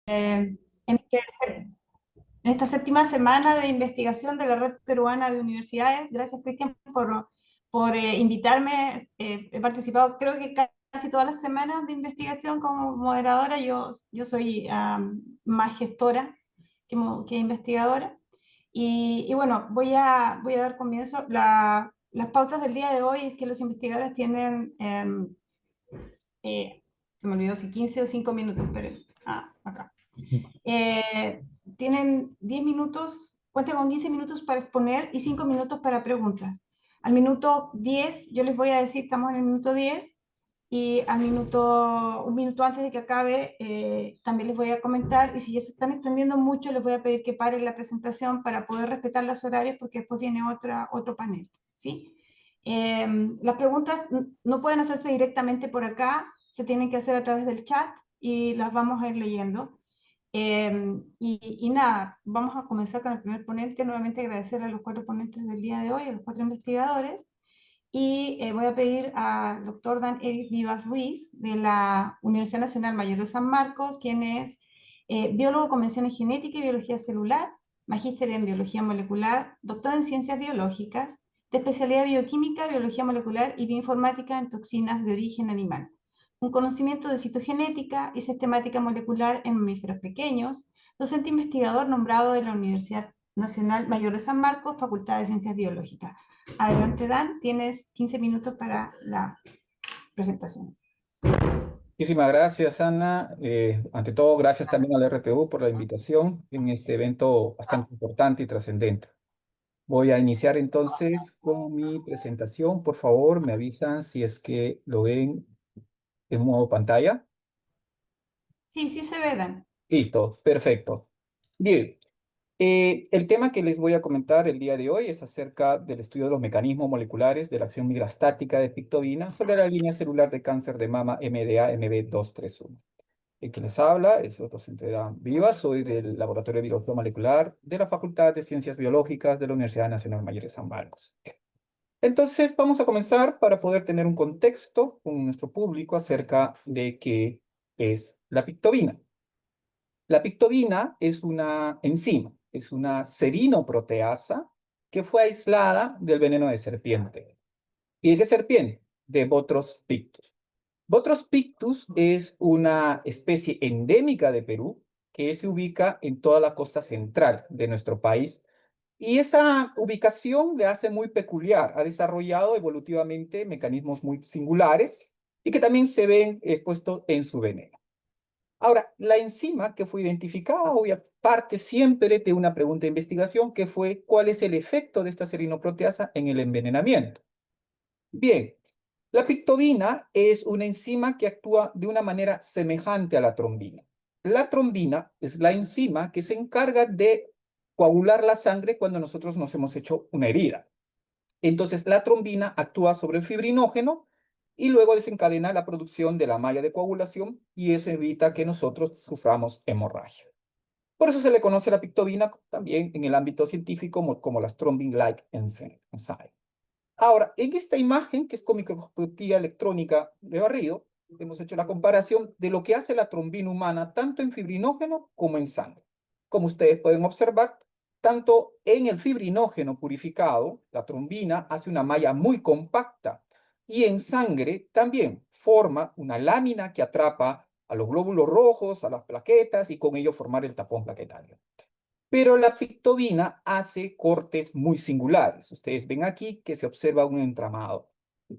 en, este- en esta séptima semana de investigación de la Red Peruana de Universidades. Gracias, Cristian, por invitarme. He participado, creo que casi todas las semanas de investigación como moderadora. Yo soy más gestora que investigadora. Y bueno, voy a dar comienzo. Las pautas del día de hoy es que los investigadores tienen, eh, se me olvidó si 15 o 5 minutos, pero acá. Eh, Tienen 10 minutos, cuenten con 15 minutos para exponer y 5 minutos para preguntas. Al minuto 10, yo les voy a decir, estamos en el minuto 10, y un minuto antes de que acabe, también les voy a comentar, y si ya se están extendiendo mucho, les voy a pedir que paren la presentación para poder respetar los horarios, porque después viene otro panel, ¿sí? Las preguntas no pueden hacerse directamente por acá, se tienen que hacer a través del chat y las vamos a ir leyendo. Y nada, vamos a comenzar con el primer ponente. Nuevamente agradecer a los cuatro ponentes del día de hoy, a los cuatro investigadores. Y voy a pedir al doctor Dan Edith Vivas Ruiz de la Universidad Nacional Mayor de San Marcos, quien es biólogo con mención en genética y biología celular, magíster en biología molecular, doctor en ciencias biológicas, de especialidad bioquímica, biología molecular y bioinformática en toxinas de origen animal, un conocimiento de citogenética y sistemática molecular en mamíferos pequeños, docente investigador nombrado de la Universidad Nacional Mayor de San Marcos, Facultad de Ciencias Biológicas. Adelante, Dan, tienes 15 minutos para la presentación. Muchísimas gracias, Ana. Ante todo, gracias también al RPU por la invitación en este evento bastante importante y trascendente. Voy a iniciar entonces con mi presentación. Por favor, me avisan si es que lo ven en modo pantalla. Sí, sí se ve, Dan. Listo, perfecto. Bien, el tema que les voy a comentar el día de hoy es acerca del estudio de los mecanismos moleculares de la acción migrastática de pictobina sobre la línea celular de cáncer de mama MDA-MB231. El que les habla es otro Central Viva, soy del Laboratorio de Biología Molecular de la Facultad de Ciencias Biológicas de la Universidad Nacional Mayor de San Marcos. Entonces, vamos a comenzar para poder tener un contexto con nuestro público acerca de qué es la pictobina. La pictobina es una enzima, es una serinoproteasa que fue aislada del veneno de serpiente. ¿Y de qué serpiente? De Botros pictus. Botros pictus es una especie endémica de Perú que se ubica en toda la costa central de nuestro país. Y esa ubicación le hace muy peculiar. Ha desarrollado evolutivamente mecanismos muy singulares y que también se ven expuestos en su veneno. Ahora, la enzima que fue identificada, parte siempre de una pregunta de investigación que fue ¿cuál es el efecto de esta serinoproteasa en el envenenamiento? Bien, la pictobina es una enzima que actúa de una manera semejante a la trombina. La trombina es la enzima que se encarga de coagular la sangre cuando nosotros nos hemos hecho una herida. Entonces, la trombina actúa sobre el fibrinógeno y luego desencadena la producción de la malla de coagulación y eso evita que nosotros suframos hemorragia. Por eso se le conoce a la pictobina también en el ámbito científico como las thrombin-like enzyme. Ahora, en esta imagen, que es con microscopía electrónica de barrido, hemos hecho la comparación de lo que hace la trombina humana tanto en fibrinógeno como en sangre. Como ustedes pueden observar, tanto en el fibrinógeno purificado, la trombina hace una malla muy compacta y en sangre también forma una lámina que atrapa a los glóbulos rojos, a las plaquetas y con ello formar el tapón plaquetario. Pero la pictobina hace cortes muy singulares. Ustedes ven aquí que se observa un entramado.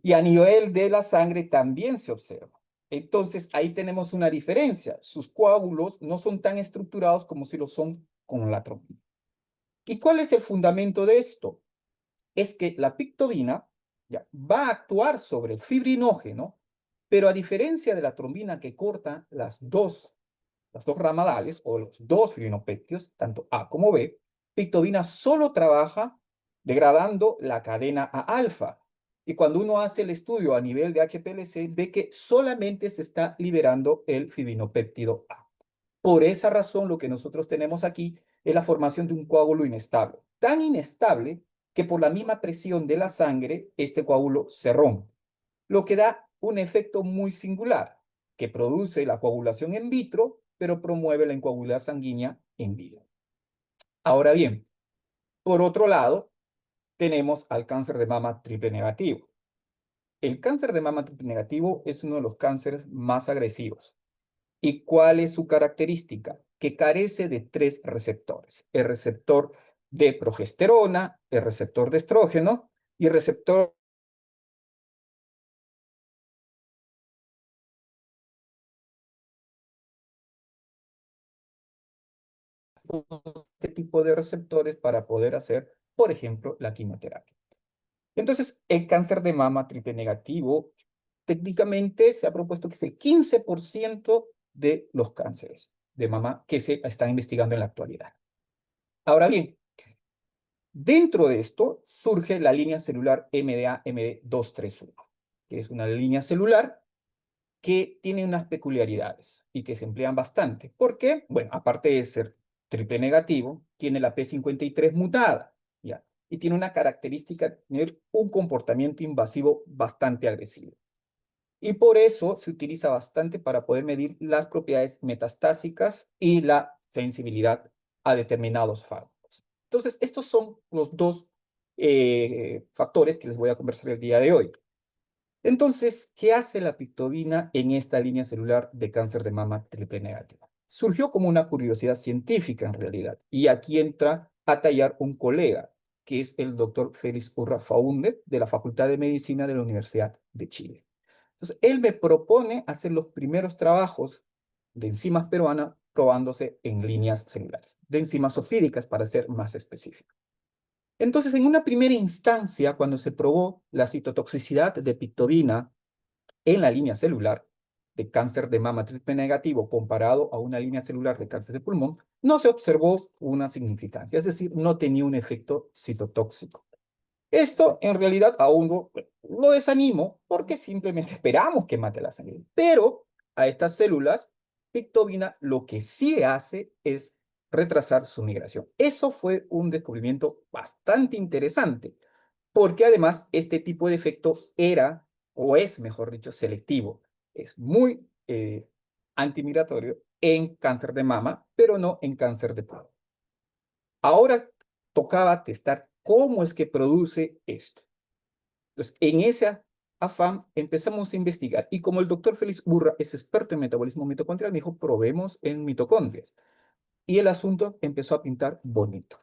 Y a nivel de la sangre también se observa. Entonces, ahí tenemos una diferencia. Sus coágulos no son tan estructurados como si lo son con la trombina. ¿Y cuál es el fundamento de esto? Es que la pictobina ya, va a actuar sobre el fibrinógeno, pero a diferencia de la trombina que corta las dos ramadales o los dos fibrinopéptidos, tanto A como B, pictobina solo trabaja degradando la cadena A alfa. Y cuando uno hace el estudio a nivel de HPLC, ve que solamente se está liberando el fibrinopéptido A. Por esa razón, lo que nosotros tenemos aquí es la formación de un coágulo inestable. Tan inestable que por la misma presión de la sangre, este coágulo se rompe. Lo que da un efecto muy singular, que produce la coagulación in vitro pero promueve la incoagulabilidad sanguínea en vida. Ahora bien, por otro lado, tenemos al cáncer de mama triple negativo. El cáncer de mama triple negativo es uno de los cánceres más agresivos. ¿Y cuál es su característica? Que carece de 3 receptores. El receptor de progesterona, el receptor de estrógeno y el receptor este tipo de receptores para poder hacer, por ejemplo, la quimioterapia. Entonces, el cáncer de mama triple negativo, técnicamente se ha propuesto que es el 15% de los cánceres de mama que se están investigando en la actualidad. Ahora bien, dentro de esto surge la línea celular MDA-MD231, que es una línea celular que tiene unas peculiaridades y que se emplean bastante. ¿Por qué? Bueno, aparte de ser triple negativo, tiene la P53 mutada, ¿ya? Y tiene una característica de tener un comportamiento invasivo bastante agresivo. Y por eso se utiliza bastante para poder medir las propiedades metastásicas y la sensibilidad a determinados fármacos. Entonces, estos son los dos factores que les voy a conversar el día de hoy. Entonces, ¿qué hace la pictobina en esta línea celular de cáncer de mama triple negativa? Surgió como una curiosidad científica en realidad, y aquí entra a tallar un colega, que es el doctor Félix Urra Faúndez, de la Facultad de Medicina de la Universidad de Chile. Entonces, él me propone hacer los primeros trabajos de enzimas peruanas probándose en líneas celulares, de enzimas sofídicas para ser más específico. Entonces, en una primera instancia, cuando se probó la citotoxicidad de pictobina en la línea celular de cáncer de mama triple negativo comparado a una línea celular de cáncer de pulmón, no se observó una significancia, es decir, no tenía un efecto citotóxico. Esto en realidad a uno lo desanimo porque simplemente esperamos que mate la sangre. Pero a estas células, pictobina lo que sí hace es retrasar su migración. Eso fue un descubrimiento bastante interesante porque además este tipo de efecto era, o es mejor dicho, selectivo. Es muy antimigratorio en cáncer de mama, pero no en cáncer de pulmón. Ahora tocaba testar cómo es que produce esto. Entonces, en ese afán empezamos a investigar. Y como el doctor Félix Burra es experto en metabolismo mitocondrial, me dijo, probemos en mitocondrias. Y el asunto empezó a pintar bonito.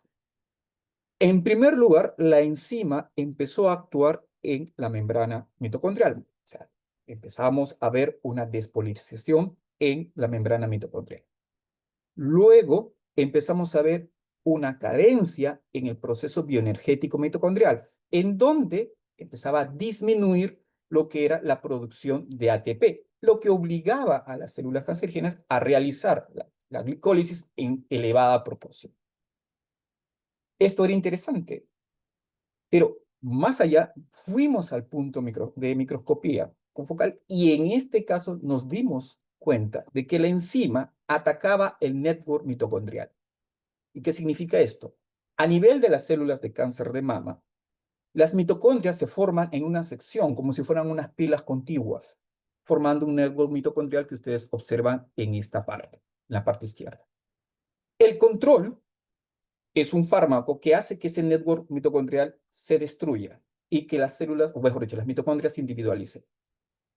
En primer lugar, la enzima empezó a actuar en la membrana mitocondrial. O sea, empezamos a ver una despolarización en la membrana mitocondrial. Luego empezamos a ver una carencia en el proceso bioenergético mitocondrial, en donde empezaba a disminuir lo que era la producción de ATP, lo que obligaba a las células cancerígenas a realizar la glicólisis en elevada proporción. Esto era interesante, pero más allá fuimos al punto de microscopía confocal y en este caso nos dimos cuenta de que la enzima atacaba el network mitocondrial. ¿Y qué significa esto? A nivel de las células de cáncer de mama, las mitocondrias se forman en una sección, como si fueran unas pilas contiguas, formando un network mitocondrial que ustedes observan en esta parte, en la parte izquierda. El control es un fármaco que hace que ese network mitocondrial se destruya y que las células, o mejor dicho, las mitocondrias se individualicen.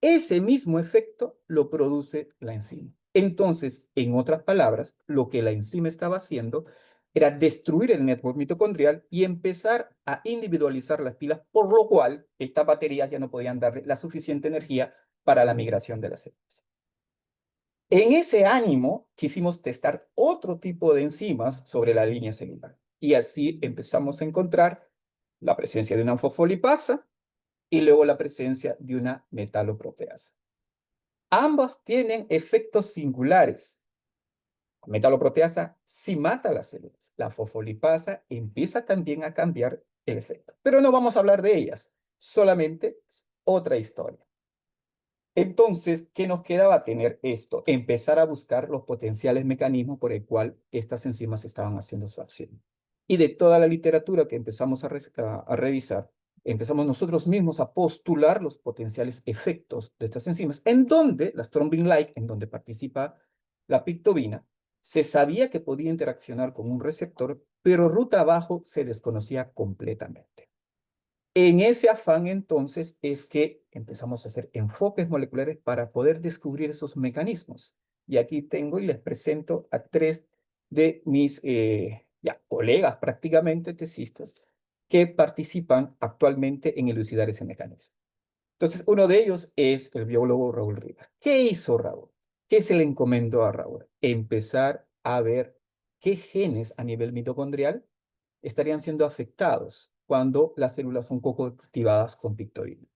Ese mismo efecto lo produce la enzima. Entonces, en otras palabras, lo que la enzima estaba haciendo era destruir el network mitocondrial y empezar a individualizar las pilas, por lo cual estas baterías ya no podían darle la suficiente energía para la migración de las células. En ese ánimo, quisimos testar otro tipo de enzimas sobre la línea celular. Y así empezamos a encontrar la presencia de una fosfolipasa y luego la presencia de una metaloproteasa. Ambas tienen efectos singulares. La metaloproteasa sí mata las células. La fosfolipasa empieza también a cambiar el efecto. Pero no vamos a hablar de ellas, solamente otra historia. Entonces, ¿qué nos quedaba tener esto? Empezar a buscar los potenciales mecanismos por el cual estas enzimas estaban haciendo su acción. Y de toda la literatura que empezamos a revisar, empezamos nosotros mismos a postular los potenciales efectos de estas enzimas, en donde las thrombin-like, en donde participa la pictobina, se sabía que podía interaccionar con un receptor, pero ruta abajo se desconocía completamente. En ese afán, entonces, es que empezamos a hacer enfoques moleculares para poder descubrir esos mecanismos. Y aquí tengo y les presento a tres de mis colegas prácticamente tesistas que participan actualmente en elucidar ese mecanismo. Entonces, uno de ellos es el biólogo Raúl Rivas. ¿Qué hizo Raúl? ¿Qué se le encomendó a Raúl? Empezar a ver qué genes a nivel mitocondrial estarían siendo afectados cuando las células son poco activadas con pictobina.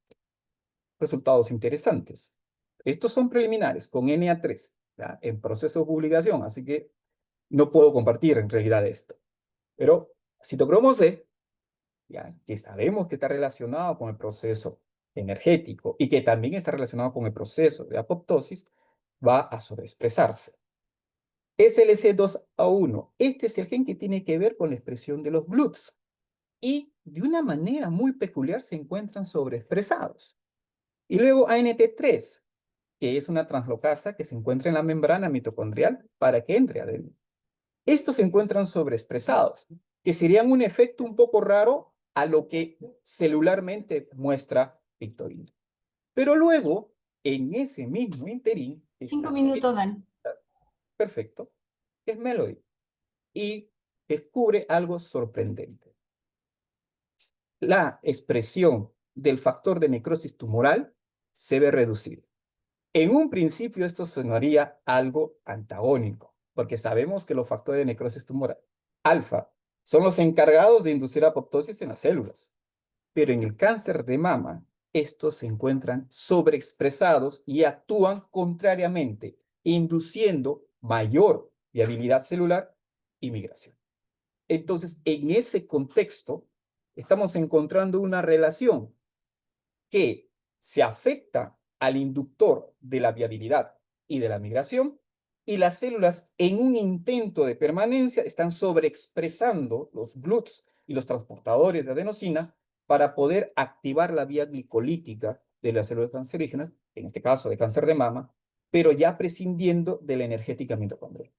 Resultados interesantes. Estos son preliminares con NA3, ¿ya? En proceso de publicación, así que no puedo compartir en realidad esto. Pero citocromo C, ¿ya? Que sabemos que está relacionado con el proceso energético y que también está relacionado con el proceso de apoptosis, va a sobreexpresarse. SLC2A1, este es el gen que tiene que ver con la expresión de los GLUTs y de una manera muy peculiar se encuentran sobreexpresados. Y luego ANT3, que es una translocasa que se encuentra en la membrana mitocondrial para que entre adentro. Estos se encuentran sobreexpresados, que serían un efecto un poco raro a lo que celularmente muestra pictobina. Pero luego, en ese mismo interín, 5 está minutos, Dan. perfecto, es Meloy, y descubre algo sorprendente. La expresión del factor de necrosis tumoral se ve reducida. En un principio esto sonaría algo antagónico, porque sabemos que los factores de necrosis tumoral alfa son los encargados de inducir apoptosis en las células, pero en el cáncer de mama estos se encuentran sobreexpresados y actúan contrariamente, induciendo mayor viabilidad celular y migración. Entonces, en ese contexto, estamos encontrando una relación que se afecta al inductor de la viabilidad y de la migración, y las células en un intento de permanencia están sobreexpresando los GLUTs y los transportadores de adenosina para poder activar la vía glicolítica de las células cancerígenas, en este caso de cáncer de mama, pero ya prescindiendo de la energética mitocondrial.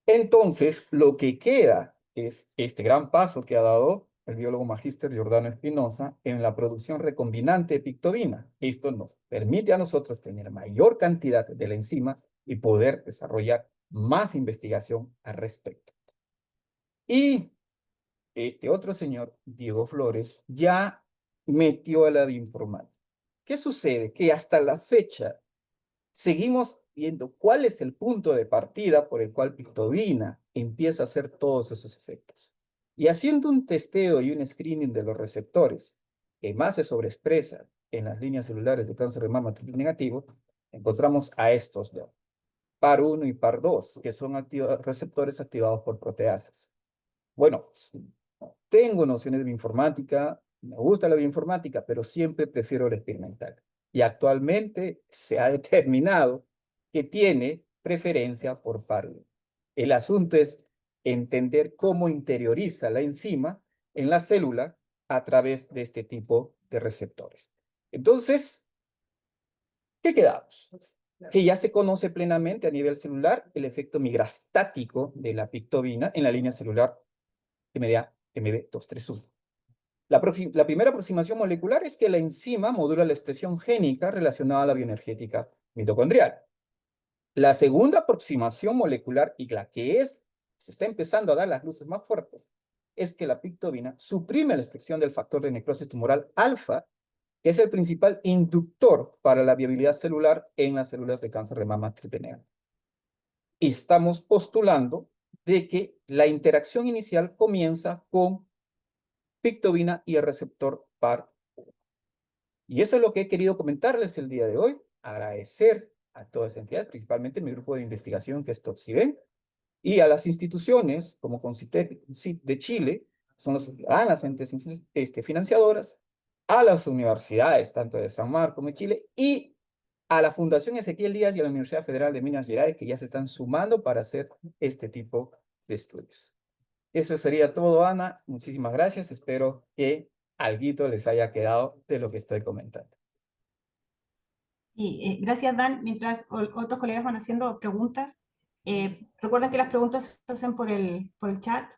Entonces, lo que queda es este gran paso que ha dado el biólogo magíster Giordano Espinosa en la producción recombinante de pictobina. Esto nos permite a nosotros tener mayor cantidad de la enzima y poder desarrollar más investigación al respecto. Y este otro señor, Diego Flores, ya metió a la bioinformática. ¿Qué sucede? Que hasta la fecha seguimos viendo cuál es el punto de partida por el cual pictobina empieza a hacer todos esos efectos. Y haciendo un testeo y un screening de los receptores que más se sobreexpresan en las líneas celulares de cáncer de mama triple negativo, encontramos a estos dos, PAR1 y PAR2, que son receptores activados por proteasas. Bueno, tengo nociones de bioinformática, me gusta la bioinformática, pero siempre prefiero la experimental. Y actualmente se ha determinado que tiene preferencia por PAR1. El asunto es entender cómo interioriza la enzima en la célula a través de este tipo de receptores. Entonces, ¿qué quedamos? Que ya se conoce plenamente a nivel celular el efecto migrastático de la pictobina en la línea celular MDA MB231. La primera aproximación molecular es que la enzima modula la expresión génica relacionada a la bioenergética mitocondrial. La segunda aproximación molecular, y la que se está empezando a dar las luces más fuertes, es que la pictobina suprime la expresión del factor de necrosis tumoral alfa, que es el principal inductor para la viabilidad celular en las células de cáncer de mama triple negativo. Y estamos postulando de que la interacción inicial comienza con pictobina y el receptor PAR. Y eso es lo que he querido comentarles el día de hoy. Agradecer a todas las entidades, principalmente mi grupo de investigación que es Toxiven, y a las instituciones como CONCITEC de Chile, son las entes financiadoras, a las universidades, tanto de San Marcos como de Chile, y a la Fundación Ezequiel Díaz y a la Universidad Federal de Minas Gerais, que ya se están sumando para hacer este tipo de estudios. Eso sería todo, Ana. Muchísimas gracias. Espero que alguito les haya quedado de lo que estoy comentando. Y gracias, Dan. Mientras otros colegas van haciendo preguntas, recuerden que las preguntas se hacen por el chat.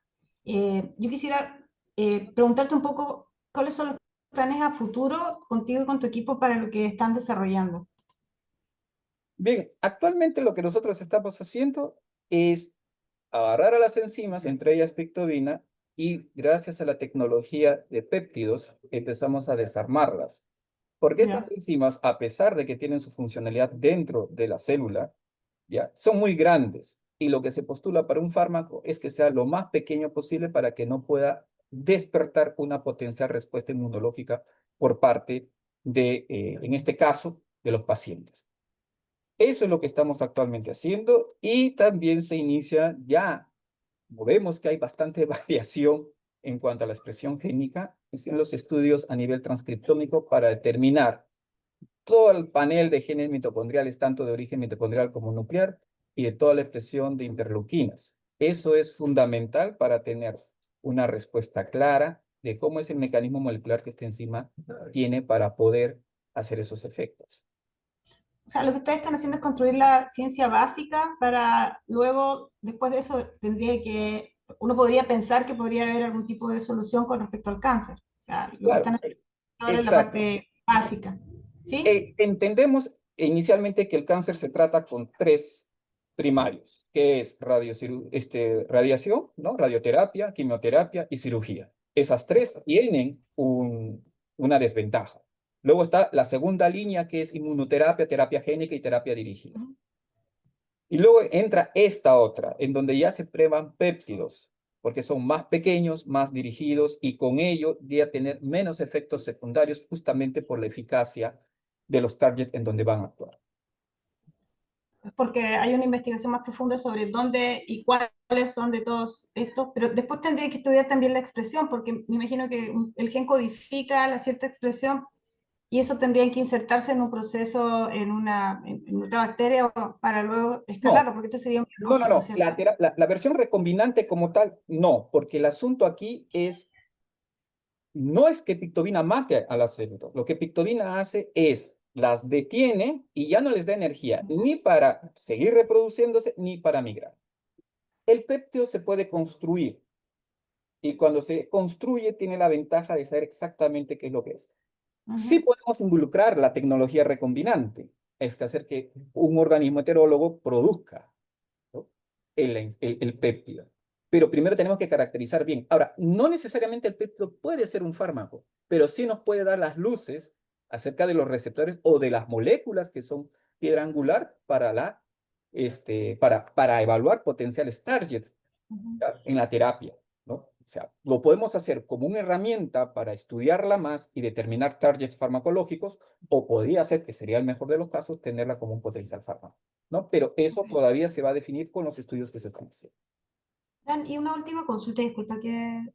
Yo quisiera preguntarte un poco cuáles son los planes a futuro contigo y con tu equipo para lo que están desarrollando. Bien, actualmente lo que nosotros estamos haciendo es agarrar a las enzimas, entre ellas pictobina, y gracias a la tecnología de péptidos empezamos a desarmarlas. Porque estas ¿Ya? enzimas, a pesar de que tienen su funcionalidad dentro de la célula, ¿ya? Son muy grandes y lo que se postula para un fármaco es que sea lo más pequeño posible para que no pueda despertar una potencial respuesta inmunológica por parte de, en este caso, de los pacientes. Eso es lo que estamos actualmente haciendo y también se inicia ya, como vemos que hay bastante variación en cuanto a la expresión génica, es en los estudios a nivel transcriptómico para determinar todo el panel de genes mitocondriales, tanto de origen mitocondrial como nuclear, y de toda la expresión de interleuquinas. Eso es fundamental para tener una respuesta clara de cómo es el mecanismo molecular que esta enzima tiene para poder hacer esos efectos. O sea, lo que ustedes están haciendo es construir la ciencia básica para luego, después de eso, uno podría pensar que podría haber algún tipo de solución con respecto al cáncer. O sea, lo que Claro, están haciendo ahora es la exacto. parte básica. ¿Sí? Entendemos inicialmente que el cáncer se trata con tres primarios, que es radiación, ¿no? Radioterapia, quimioterapia y cirugía. Esas tres tienen una desventaja. Luego está la segunda línea, que es inmunoterapia, terapia génica y terapia dirigida. Y luego entra esta otra, en donde ya se prueban péptidos, porque son más pequeños, más dirigidos y con ello ya tener menos efectos secundarios justamente por la eficacia de los targets en donde van a actuar. Porque hay una investigación más profunda sobre dónde y cuáles son de todos estos, pero después tendría que estudiar también la expresión, porque me imagino que el gen codifica la cierta expresión y eso tendría que insertarse en un proceso, en otra bacteria para luego No, escalarlo, porque este sería un no, no, biológico, no. ¿cierto? La versión recombinante como tal, no, porque el asunto aquí es, no es que pictobina mate a las células. Lo que pictobina hace es las detiene y ya no les da energía, ni para seguir reproduciéndose, ni para migrar. El péptido se puede construir y cuando se construye tiene la ventaja de saber exactamente qué es lo que es. Sí Ujú. podemos involucrar la tecnología recombinante, es que hacer que un organismo heterólogo produzca, ¿no? el péptido. Pero primero tenemos que caracterizar bien. Ahora, no necesariamente el péptido puede ser un fármaco, pero sí nos puede dar las luces acerca de los receptores o de las moléculas que son piedra angular para evaluar potenciales targets, Ujú. ¿ya? En la terapia, ¿no? O sea, lo podemos hacer como una herramienta para estudiarla más y determinar targets farmacológicos, o podría ser, que sería el mejor de los casos, tenerla como un potencial fármaco, ¿no? Pero eso Ok. todavía se va a definir con los estudios que se están haciendo. Dan, y una última consulta, disculpa que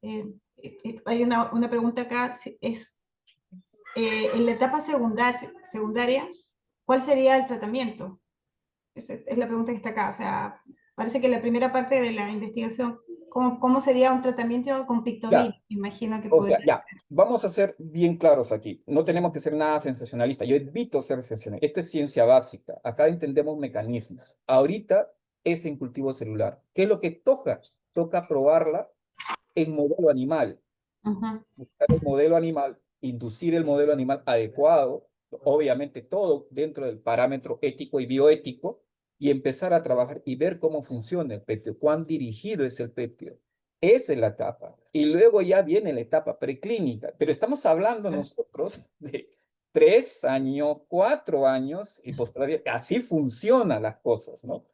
hay una pregunta acá, en la etapa secundaria, ¿cuál sería el tratamiento? Es la pregunta que está acá. O sea, parece que la primera parte de la investigación, ¿cómo sería un tratamiento con Pictovir? Ya, Imagino que o podría sea, ya, vamos a ser bien claros aquí. No tenemos que ser nada sensacionalista. Yo evito ser sensacionalista. Esto es ciencia básica. Acá entendemos mecanismos. Ahorita es en cultivo celular. ¿Qué es lo que toca? Toca probarla en modelo animal. ser. Buscar el modelo animal, inducir el modelo animal adecuado, obviamente todo dentro del parámetro ético y bioético, y empezar a trabajar y ver cómo funciona el péptido, cuán dirigido es el péptido. Esa es la etapa. Y luego ya viene la etapa preclínica, pero estamos hablando nosotros de 3 años, 4 años y posterior. Así funcionan las cosas, ¿no?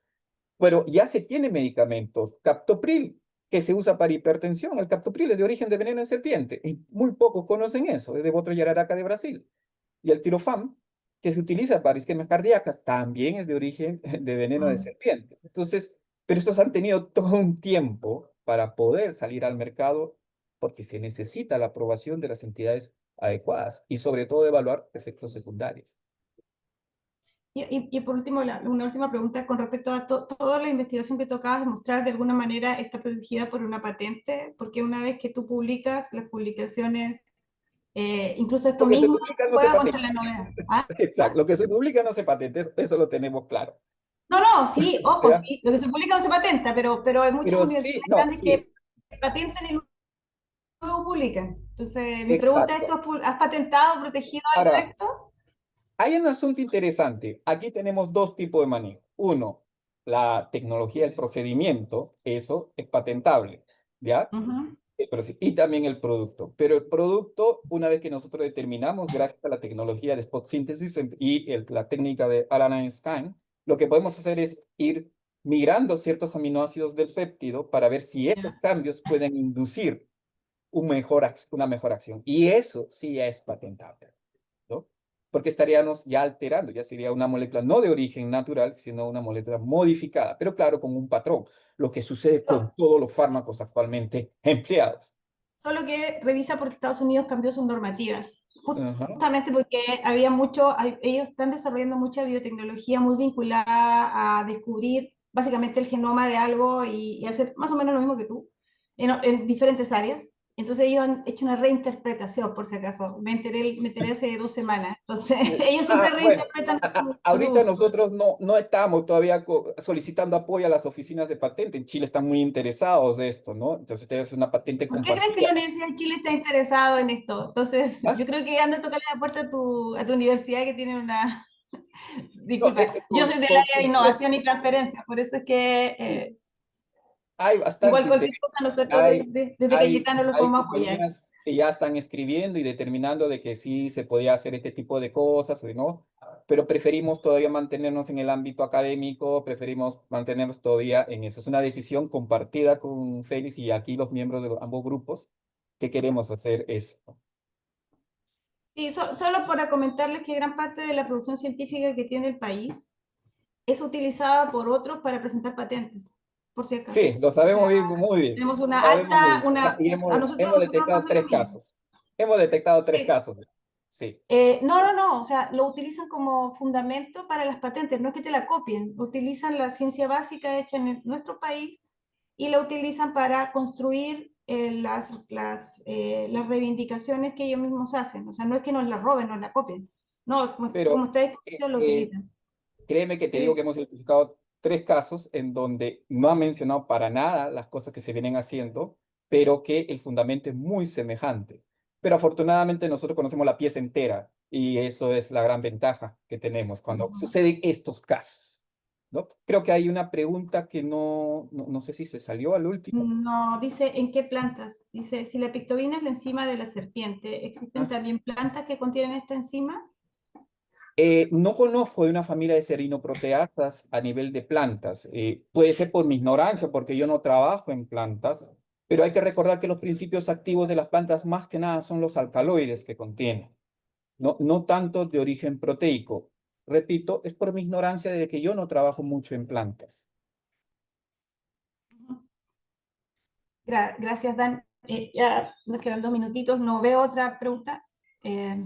Pero ya se tiene medicamentos, captopril, que se usa para hipertensión. El captopril es de origen de veneno de serpiente y muy pocos conocen eso, es de Boto Yararaca de Brasil. Y el tirofam, que se utiliza para isquemias cardíacas, también es de origen de veneno de Mm. serpiente. Entonces, pero estos han tenido todo un tiempo para poder salir al mercado porque se necesita la aprobación de las entidades adecuadas y sobre todo evaluar efectos secundarios. Y por último, una última pregunta con respecto a toda la investigación que tú acabas de mostrar, de alguna manera está protegida por una patente, porque una vez que tú publicas, las publicaciones incluso esto Lo que se mismo publica no se juega contra patenta. la novedad. ¿Ah? Exacto, lo que se publica no se patenta, eso lo tenemos claro. No, no, sí, ojo, ¿Ya? sí, lo que se publica no se patenta, pero hay muchas Pero sí, universidades no, grandes que sí, patentan y luego publican. Entonces, mi pregunta es, ¿tú exacto. has patentado, protegido algo de Ahora, esto? hay un asunto interesante. Aquí tenemos dos tipos de manejo. Uno, la tecnología, el procedimiento, eso es patentable, ¿ya? Ujú. Pero sí, y también el producto. Pero el producto, una vez que nosotros determinamos, gracias a la tecnología de spot síntesis y la técnica de Alan Einstein, lo que podemos hacer es ir migrando ciertos aminoácidos del péptido para ver si esos Ya. cambios pueden inducir una mejor acción. Y eso sí ya es patentable, ¿no? Porque estaríamos ya alterando, ya sería una molécula no de origen natural, sino una molécula modificada, pero claro, con un patrón, lo que sucede con todos los fármacos actualmente empleados. Solo que revisa porque Estados Unidos cambió sus normativas, Ajá. justamente porque había ellos están desarrollando mucha biotecnología muy vinculada a descubrir básicamente el genoma de algo y hacer más o menos lo mismo que tú en diferentes áreas. Entonces ellos han hecho una reinterpretación, por si acaso. Me enteré hace 2 semanas. Entonces ellos siempre Bueno, reinterpretan ahorita nosotros no estamos todavía solicitando apoyo a las oficinas de patente. En Chile están muy interesados de esto, ¿no? Entonces, es una patente ¿Por qué crees que compartida. la Universidad de Chile está interesado en esto? Entonces, ¿Ah? yo creo que anda a tocarle la puerta a tu universidad que tiene una... No, Disculpa, yo soy del área de completo. innovación y transferencia, por eso es que Hay igual bastante cualquier interés. cosa nosotros Hay, desde Cayetano lo hay podemos apoyar. compañías que ya están escribiendo y determinando de que sí se podía hacer este tipo de cosas, ¿no? Pero preferimos todavía mantenernos en el ámbito académico, preferimos mantenernos todavía en eso. Es una decisión compartida con Félix y aquí los miembros de ambos grupos que queremos hacer eso. Sí, solo para comentarles que gran parte de la producción científica que tiene el país es utilizada por otros para presentar patentes, por si acaso. Sí, lo O sea, sabemos muy bien. tenemos Lo una sabemos muy alta, bien. Y hemos nosotros detectado nos da lo tres mismo. casos. Hemos detectado tres Sí. casos. Sí, No, no, no, o sea, lo utilizan como fundamento para las patentes, no es que te la copien, utilizan la ciencia básica hecha en nuestro país y la utilizan para construir las reivindicaciones que ellos mismos hacen, o sea, no es que nos la roben, nos la copien, no, como pero está a eh, disposición lo eh, utilizan. créeme que te digo Sí. que hemos identificado tres casos en donde no han mencionado para nada las cosas que se vienen haciendo, pero que el fundamento es muy semejante. Pero afortunadamente nosotros conocemos la pieza entera y eso es la gran ventaja que tenemos cuando suceden estos casos, ¿no? Creo que hay una pregunta que no sé si se salió al último. No, dice, ¿en qué plantas? Dice, si la pictobina es la enzima de la serpiente, ¿existen Ah, también plantas que contienen esta enzima? no conozco de una familia de serinoproteasas a nivel de plantas. Puede ser por mi ignorancia, porque yo no trabajo en plantas, pero hay que recordar que los principios activos de las plantas más que nada son los alcaloides que contienen, no tanto de origen proteico. Repito, es por mi ignorancia de que yo no trabajo mucho en plantas. Gracias, Dan. Ya nos quedan 2 minutitos, no veo otra pregunta. Eh,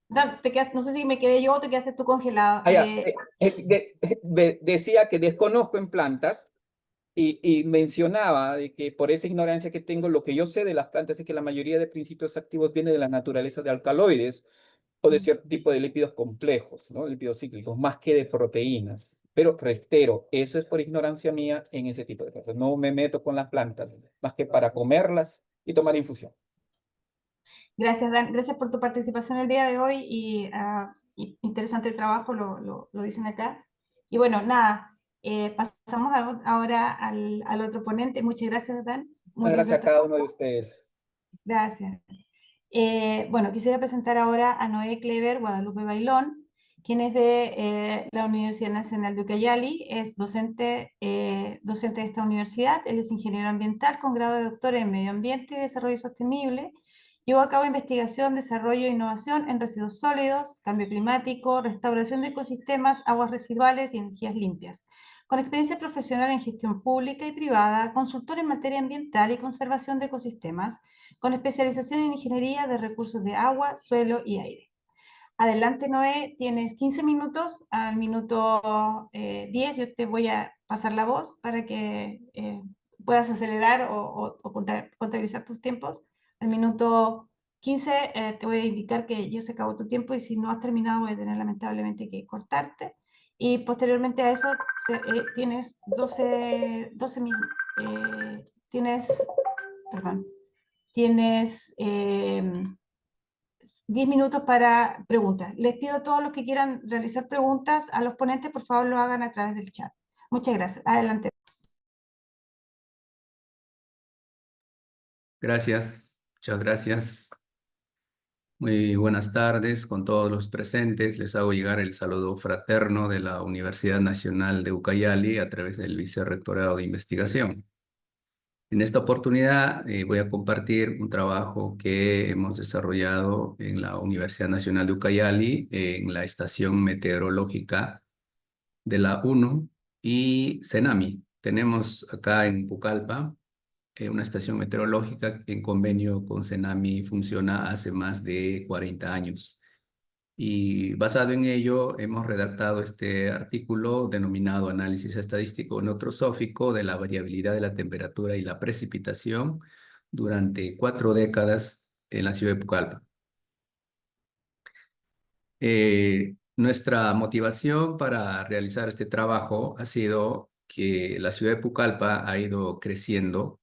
Dan, no sé si me quedé yo o te quedaste tú congelado. Ah, ya, decía que desconozco en plantas. Y mencionaba de que por esa ignorancia que tengo, lo que yo sé de las plantas es que la mayoría de principios activos viene de la naturaleza de alcaloides o de cierto tipo de lípidos complejos, ¿no? Lípidos cíclicos, más que de proteínas. Pero reitero, eso es por ignorancia mía en ese tipo de cosas. No me meto con las plantas, más que para comerlas y tomar infusión. Gracias, Dan. Gracias por tu participación el día de hoy y interesante trabajo, lo dicen acá. Y bueno, nada, pasamos ahora al otro ponente. Muchas gracias, Dan. Muy lindo Gracias el a cada trabajo. uno de ustedes. Gracias. Bueno, quisiera presentar ahora a Noé Clever Guadalupe Bailón, quien es de la Universidad Nacional de Ucayali, es docente de esta universidad, él es ingeniero ambiental con grado de doctor en Medio Ambiente y Desarrollo Sostenible, llevó a cabo investigación, desarrollo e innovación en residuos sólidos, cambio climático, restauración de ecosistemas, aguas residuales y energías limpias. Con experiencia profesional en gestión pública y privada, consultor en materia ambiental y conservación de ecosistemas, con especialización en ingeniería de recursos de agua, suelo y aire. Adelante, Noé, tienes 15 minutos. Al minuto 10 yo te voy a pasar la voz para que puedas acelerar o contabilizar tus tiempos. Al minuto 15 te voy a indicar que ya se acabó tu tiempo y si no has terminado voy a tener lamentablemente que cortarte. Y posteriormente a eso tienes 12 tienes, perdón, tienes 10 minutos para preguntas. Les pido a todos los que quieran realizar preguntas a los ponentes, por favor lo hagan a través del chat. Muchas gracias. Adelante. Gracias, muchas gracias. Muy buenas tardes con todos los presentes. Les hago llegar el saludo fraterno de la Universidad Nacional de Ucayali a través del Vicerrectorado de Investigación. En esta oportunidad voy a compartir un trabajo que hemos desarrollado en la Universidad Nacional de Ucayali en la estación meteorológica de la UNO y CENAMI. Tenemos acá en Pucallpa una estación meteorológica que en convenio con CENAMI funciona hace más de 40 años. Y basado en ello, hemos redactado este artículo denominado Análisis estadístico notrosófico de la variabilidad de la temperatura y la precipitación durante 4 décadas en la ciudad de Pucallpa. Nuestra motivación para realizar este trabajo ha sido que la ciudad de Pucallpa ha ido creciendo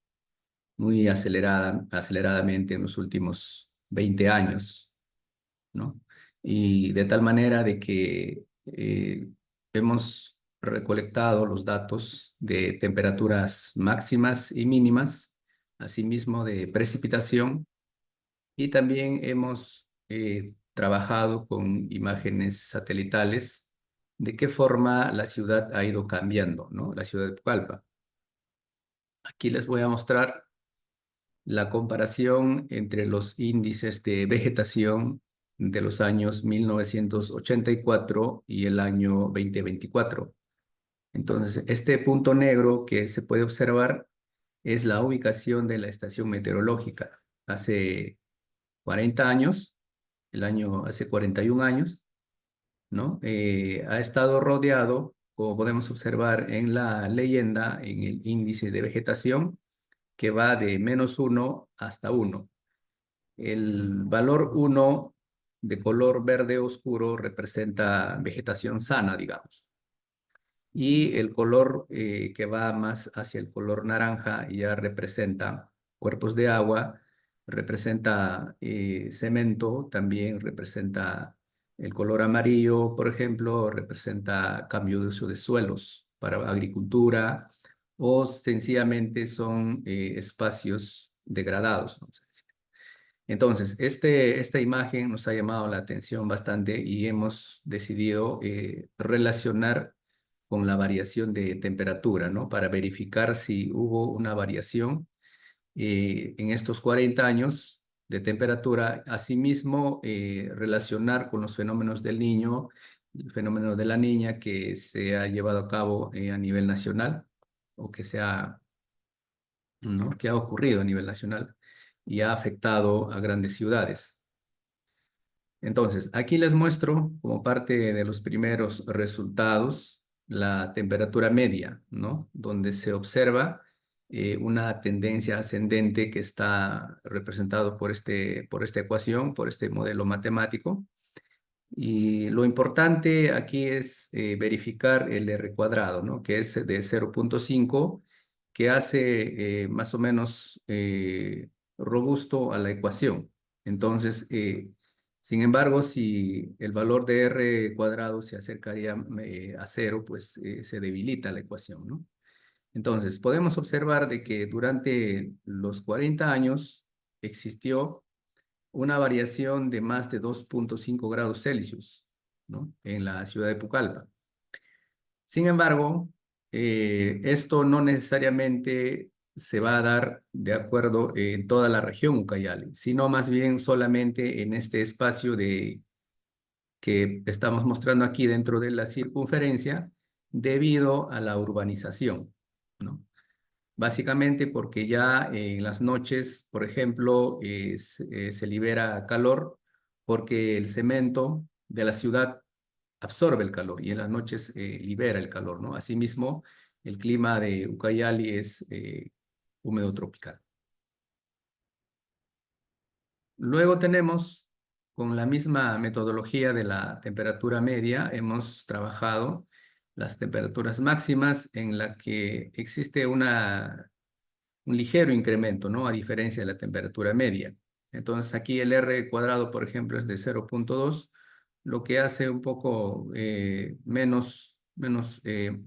muy aceleradamente en los últimos 20 años, ¿no? Y de tal manera de que hemos recolectado los datos de temperaturas máximas y mínimas, asimismo de precipitación, y también hemos trabajado con imágenes satelitales de qué forma la ciudad ha ido cambiando, ¿no? La ciudad de Pucallpa. Aquí les voy a mostrar la comparación entre los índices de vegetación de los años 1984 y el año 2024. Entonces, este punto negro que se puede observar es la ubicación de la estación meteorológica. Hace 40 años, hace 41 años, ¿no? Ha estado rodeado, como podemos observar en la leyenda, en el índice de vegetación, que va de -1 hasta 1. El valor 1 de color verde oscuro representa vegetación sana, digamos. Y el color que va más hacia el color naranja ya representa cuerpos de agua, representa cemento, también representa el color amarillo, por ejemplo, representa cambio de uso de suelos para agricultura o sencillamente son espacios degradados, vamos a decir. Entonces, esta imagen nos ha llamado la atención bastante y hemos decidido relacionar con la variación de temperatura, ¿no? Para verificar si hubo una variación en estos 40 años de temperatura. Asimismo, relacionar con los fenómenos del niño, el fenómeno de la niña que se ha llevado a cabo a nivel nacional o ¿no? que ha ocurrido a nivel nacional y ha afectado a grandes ciudades. Entonces, aquí les muestro como parte de los primeros resultados la temperatura media, ¿no? Donde se observa una tendencia ascendente que está representado por esta ecuación, por este modelo matemático. Y lo importante aquí es verificar el R cuadrado, ¿no? Que es de 0,5, que hace más o menos robusto a la ecuación. Entonces, sin embargo, si el valor de R cuadrado se acercaría a 0, pues se debilita la ecuación, ¿no? Entonces, podemos observar de que durante los 40 años existió una variación de más de 2,5 grados Celsius, ¿no? En la ciudad de Pucallpa. Sin embargo, esto no necesariamente se va a dar de acuerdo en toda la región Ucayali, sino más bien solamente en este espacio que estamos mostrando aquí dentro de la circunferencia debido a la urbanización, ¿no? Básicamente porque ya en las noches, por ejemplo, se libera calor porque el cemento de la ciudad absorbe el calor y en las noches libera el calor, ¿no? Asimismo, el clima de Ucayali es húmedo tropical. Luego tenemos, con la misma metodología de la temperatura media, hemos trabajado las temperaturas máximas en la que existe un ligero incremento, ¿no? A diferencia de la temperatura media. Entonces aquí el R cuadrado, por ejemplo, es de 0,2, lo que hace un poco un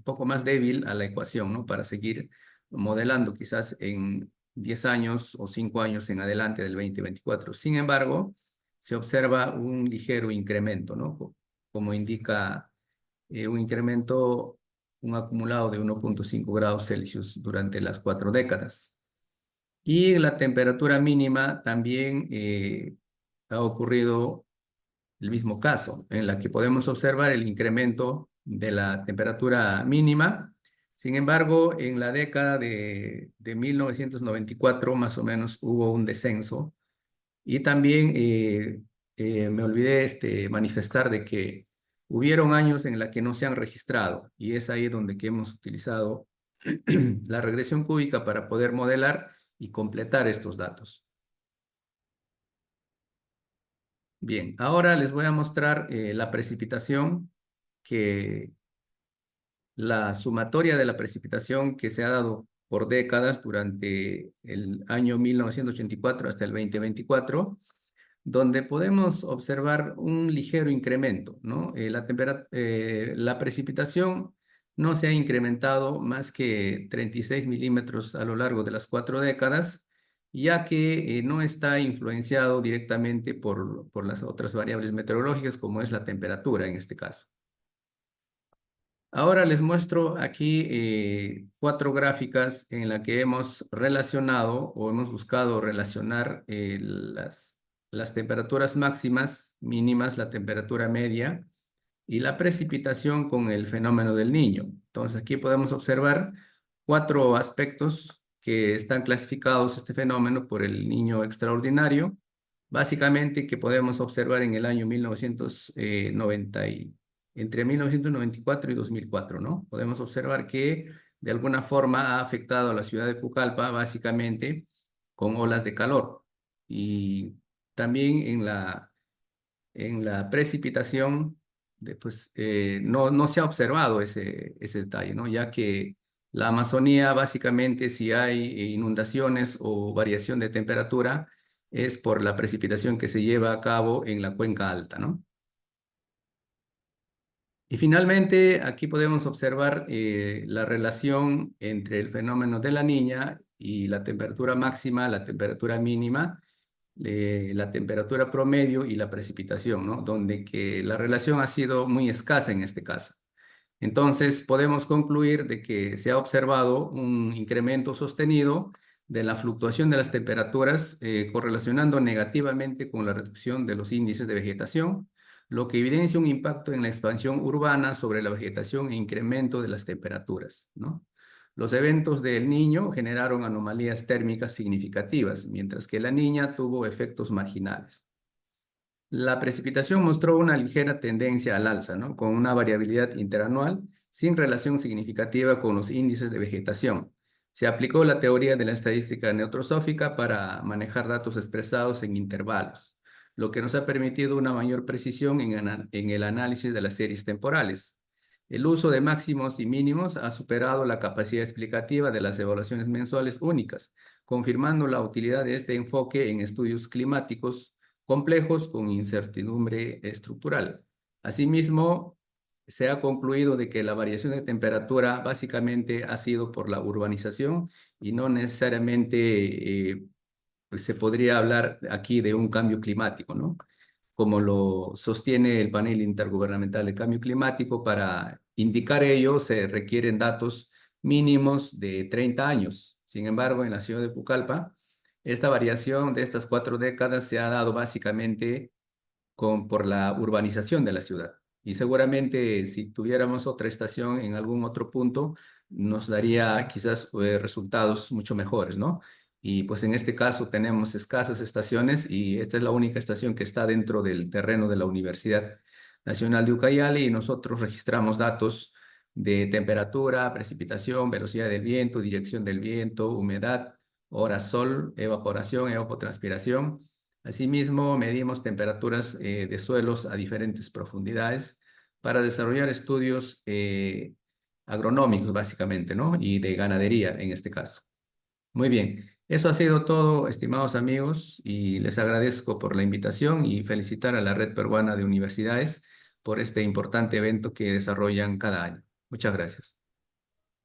poco más débil a la ecuación, ¿no? Para seguir modelando quizás en 10 años o 5 años en adelante del 2024. Sin embargo, se observa un ligero incremento, ¿no? Como indica un incremento, un acumulado de 1,5 grados Celsius durante las 4 décadas. Y la temperatura mínima también ha ocurrido el mismo caso, en la que podemos observar el incremento de la temperatura mínima. Sin embargo, en la década de 1994 más o menos hubo un descenso. Y también me olvidé manifestar de que hubieron años en la que no se han registrado, y es ahí donde que hemos utilizado la regresión cúbica para poder modelar y completar estos datos. Bien, ahora les voy a mostrar la precipitación, que la sumatoria de la precipitación que se ha dado por décadas durante el año 1984 hasta el 2024, donde podemos observar un ligero incremento, ¿no? La precipitación no se ha incrementado más que 36 milímetros a lo largo de las 4 décadas, ya que no está influenciado directamente por las otras variables meteorológicas, como es la temperatura en este caso. Ahora les muestro aquí 4 gráficas en las que hemos relacionado o hemos buscado relacionar las temperaturas máximas, mínimas, la temperatura media y la precipitación con el fenómeno del Niño. Entonces aquí podemos observar 4 aspectos que están clasificados este fenómeno por el Niño extraordinario, básicamente que podemos observar en el año 1990 entre 1994 y 2004, ¿no? Podemos observar que de alguna forma ha afectado a la ciudad de Pucallpa, básicamente con olas de calor. Y también en la precipitación, no se ha observado ese detalle, ¿no? Ya que la Amazonía, básicamente, si hay inundaciones o variación de temperatura, es por la precipitación que se lleva a cabo en la cuenca alta, ¿no? Y finalmente, aquí podemos observar la relación entre el fenómeno de la Niña y la temperatura máxima, la temperatura mínima, la temperatura promedio y la precipitación, ¿no? Donde que la relación ha sido muy escasa en este caso. Entonces, podemos concluir de que se ha observado un incremento sostenido de la fluctuación de las temperaturas, correlacionando negativamente con la reducción de los índices de vegetación, lo que evidencia un impacto en la expansión urbana sobre la vegetación e incremento de las temperaturas, ¿no? Los eventos del Niño generaron anomalías térmicas significativas, mientras que la Niña tuvo efectos marginales. La precipitación mostró una ligera tendencia al alza, ¿no? Con una variabilidad interanual sin relación significativa con los índices de vegetación. Se aplicó la teoría de la estadística neutrosófica para manejar datos expresados en intervalos, lo que nos ha permitido una mayor precisión en el análisis de las series temporales. El uso de máximos y mínimos ha superado la capacidad explicativa de las evaluaciones mensuales únicas, confirmando la utilidad de este enfoque en estudios climáticos complejos con incertidumbre estructural. Asimismo, se ha concluido de que la variación de temperatura básicamente ha sido por la urbanización y no necesariamente pues se podría hablar aquí de un cambio climático, ¿no? Como lo sostiene el panel intergubernamental de cambio climático, para indicar ello se requieren datos mínimos de 30 años. Sin embargo, en la ciudad de Pucallpa, esta variación de estas 4 décadas se ha dado básicamente por la urbanización de la ciudad. Y seguramente si tuviéramos otra estación en algún otro punto, nos daría quizás resultados mucho mejores, ¿no? Y pues en este caso tenemos escasas estaciones y esta es la única estación que está dentro del terreno de la Universidad Nacional de Ucayali, y nosotros registramos datos de temperatura, precipitación, velocidad del viento, dirección del viento, humedad, hora sol, evaporación, evapotranspiración, Asimismo, medimos temperaturas de suelos a diferentes profundidades para desarrollar estudios agronómicos, básicamente, ¿no? Y de ganadería, en este caso. Muy bien, eso ha sido todo, estimados amigos, y les agradezco por la invitación y felicitar a la Red Peruana de Universidades por este importante evento que desarrollan cada año. Muchas gracias.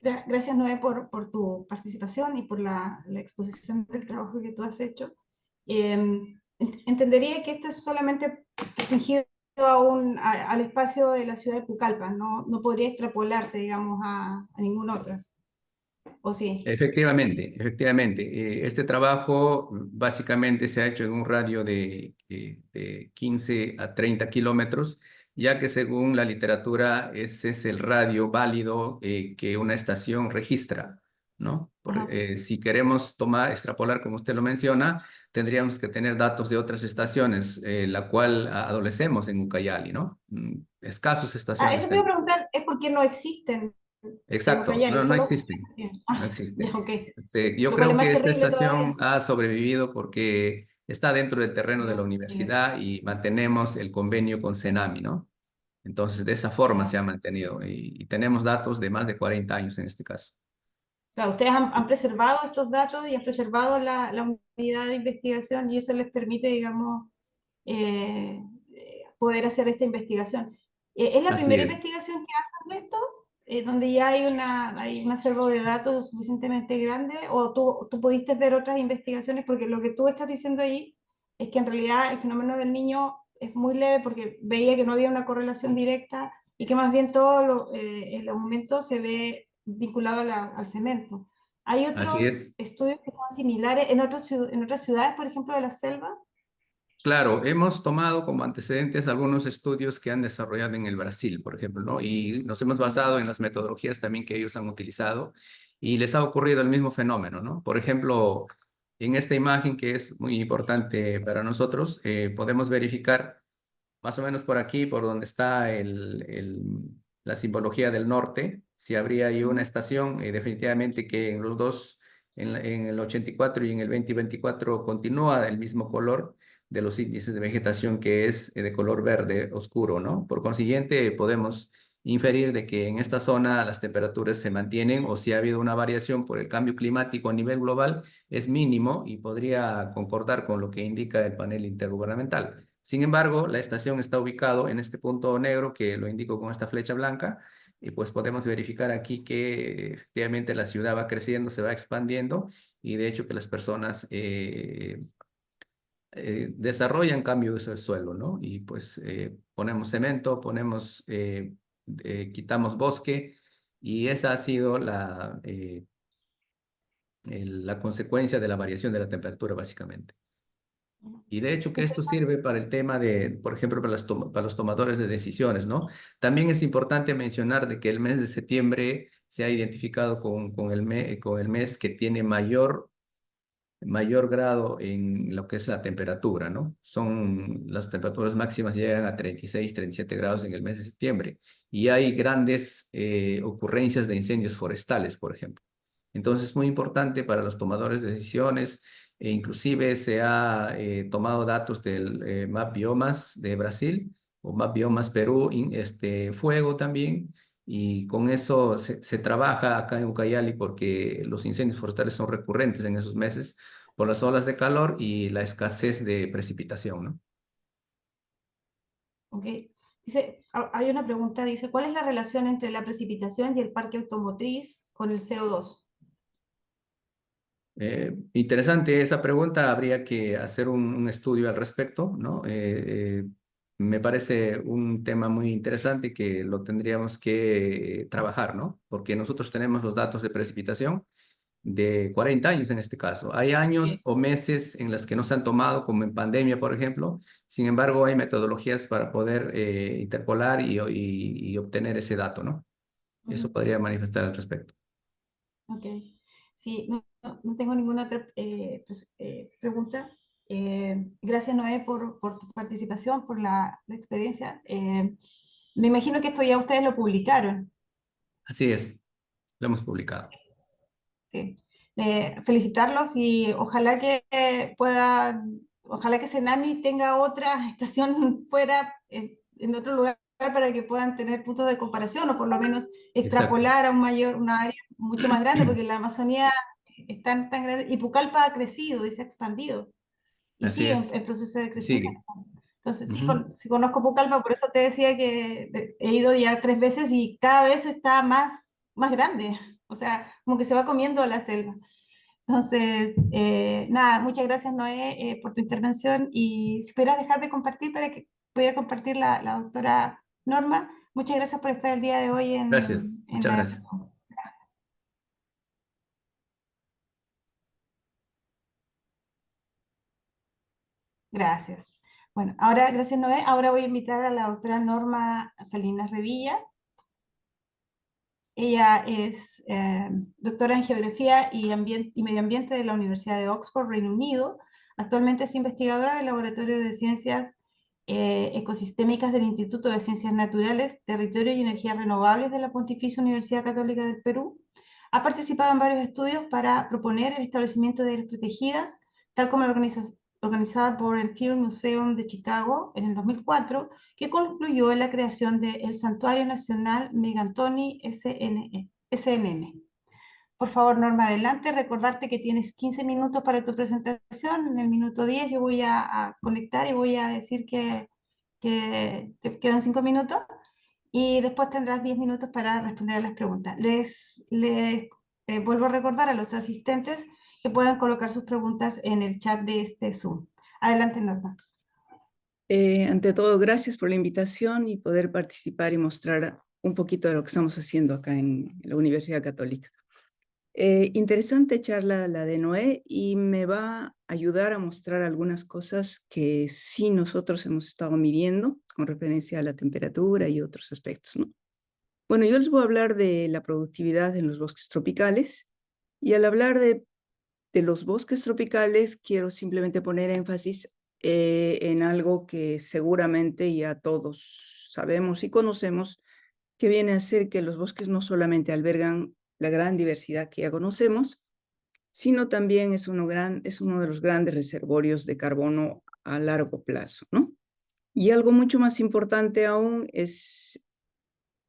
Gracias, Noé, por tu participación y por la exposición del trabajo que tú has hecho. Entendería que esto es solamente restringido al espacio de la ciudad de Pucallpa, no podría extrapolarse, digamos, a ninguna otra, ¿o sí? Efectivamente, efectivamente. Este trabajo básicamente se ha hecho en un radio de 15 a 30 kilómetros, ya que según la literatura ese es el radio válido que una estación registra, ¿no? Ajá. Si queremos extrapolar, como usted lo menciona, tendríamos que tener datos de otras estaciones, la cual adolecemos en Ucayali, ¿no? Escasos estaciones Eso te iba a tenemos. preguntar, ¿es por qué no existen en Exacto, Ucayali? no Solo... existen, no Ya, existen. ok. Yo Lo cual creo es más que esta terrible todavía. estación ha sobrevivido porque está dentro del terreno de la Ya, universidad y mantenemos el convenio con Senami, ¿no? Entonces, de esa forma se ya. ha mantenido y tenemos datos de más de 40 años en este caso. Claro, ustedes han preservado estos datos y han preservado la unidad de investigación y eso les permite, digamos, poder hacer esta investigación. ¿Es la Así primera es, investigación que hacen de esto? ¿Donde ya hay un acervo de datos suficientemente grande? ¿O tú pudiste ver otras investigaciones? Porque lo que tú estás diciendo ahí es que en realidad el fenómeno del niño es muy leve porque veía que no había una correlación directa y que más bien todo el aumento se ve vinculado al cemento. ¿Hay así otros es. estudios que son similares en otras ciudades, por ejemplo, de la selva? Claro, hemos tomado como antecedentes algunos estudios que han desarrollado en el Brasil, por ejemplo, ¿no? Y nos hemos basado en las metodologías también que ellos han utilizado y les ha ocurrido el mismo fenómeno, ¿no? Por ejemplo, en esta imagen que es muy importante para nosotros, podemos verificar más o menos por aquí, por donde está la simbología del norte, si habría ahí una estación, definitivamente que en los dos, en el 84 y en el 2024 continúa el mismo color de los índices de vegetación que es de color verde oscuro, ¿no? Por consiguiente, podemos inferir de que en esta zona las temperaturas se mantienen o si ha habido una variación por el cambio climático a nivel global es mínimo y podría concordar con lo que indica el panel intergubernamental. Sin embargo, la estación está ubicado en este punto negro que lo indico con esta flecha blanca y pues podemos verificar aquí que efectivamente la ciudad va creciendo, se va expandiendo y de hecho que las personas desarrollan cambio de uso del suelo, ¿no? Y pues ponemos cemento, quitamos bosque y esa ha sido la consecuencia de la variación de la temperatura básicamente. Y de hecho que esto sirve para el tema de, por ejemplo, para los tomadores de decisiones, ¿no? También es importante mencionar de que el mes de septiembre se ha identificado con el mes que tiene mayor grado en lo que es la temperatura, ¿no? Las temperaturas máximas llegan a 36, 37 grados en el mes de septiembre y hay grandes ocurrencias de incendios forestales, por ejemplo. Entonces es muy importante para los tomadores de decisiones e inclusive se ha tomado datos del Map Biomas de Brasil o Map Biomas Perú, fuego también, y con eso se trabaja acá en Ucayali porque los incendios forestales son recurrentes en esos meses por las olas de calor y la escasez de precipitación, ¿no? Ok. Dice, hay una pregunta, dice, ¿cuál es la relación entre la precipitación y el parque automotriz con el CO2? Interesante esa pregunta, habría que hacer un estudio al respecto, ¿no? Me parece un tema muy interesante que lo tendríamos que trabajar, ¿no? Porque nosotros tenemos los datos de precipitación de 40 años en este caso. Hay años Sí. o meses en las que no se han tomado, como en pandemia, por ejemplo. Sin embargo, hay metodologías para poder interpolar y obtener ese dato, ¿no? Eso Ujú. podría manifestar al respecto. Ok. Sí, no tengo ninguna otra pregunta. Gracias, Noé, por tu participación, por la experiencia. Me imagino que esto ya ustedes lo publicaron. Así es, lo hemos publicado. Sí. Felicitarlos y ojalá que puedan ojalá que Senami tenga otra estación fuera, en otro lugar, para que puedan tener puntos de comparación, o por lo menos Exacto. extrapolar a una área mucho más grande, porque la Amazonía es tan grande, y Pucallpa ha crecido y se ha expandido, y Así sigue es. en proceso de Y crecimiento. sigue. Entonces, sí, Ujú. sí conozco Pucallpa, por eso te decía que he ido ya 3 veces y cada vez está más grande, o sea, como que se va comiendo a la selva. Entonces, nada, muchas gracias, Noé, por tu intervención, y si pudieras dejar de compartir para que pudiera compartir la doctora Norma. Muchas gracias por estar el día de hoy Gracias. en Muchas la... gracias. Gracias. Bueno, ahora, gracias, Noé. Ahora voy a invitar a la doctora Norma Salinas Revilla. Ella es doctora en Geografía y Medio Ambiente de la Universidad de Oxford, Reino Unido. Actualmente es investigadora del Laboratorio de Ciencias Ecosistémicas del Instituto de Ciencias Naturales, Territorio y Energías Renovables de la Pontificia Universidad Católica del Perú. Ha participado en varios estudios para proponer el establecimiento de áreas protegidas, tal como organizada por el Field Museum de Chicago en el 2004, que concluyó en la creación del Santuario Nacional Megantoni SNN. Por favor, Norma, adelante. Recordarte que tienes 15 minutos para tu presentación. En el minuto 10 yo voy a conectar y voy a decir que te quedan 5 minutos, y después tendrás 10 minutos para responder a las preguntas. Les vuelvo a recordar a los asistentes que puedan colocar sus preguntas en el chat de este Zoom. Adelante, Norma. Ante todo, gracias por la invitación y poder participar y mostrar un poquito de lo que estamos haciendo acá en la Universidad Católica. Interesante charla la de Noé, y me va a ayudar a mostrar algunas cosas que sí nosotros hemos estado midiendo con referencia a la temperatura y otros aspectos, ¿no? Bueno, yo les voy a hablar de la productividad en los bosques tropicales, y al hablar de los bosques tropicales quiero simplemente poner énfasis en algo que seguramente ya todos sabemos y conocemos, que viene a ser que los bosques no solamente albergan la gran diversidad que ya conocemos, sino también es uno de los grandes reservorios de carbono a largo plazo, ¿no? Y algo mucho más importante aún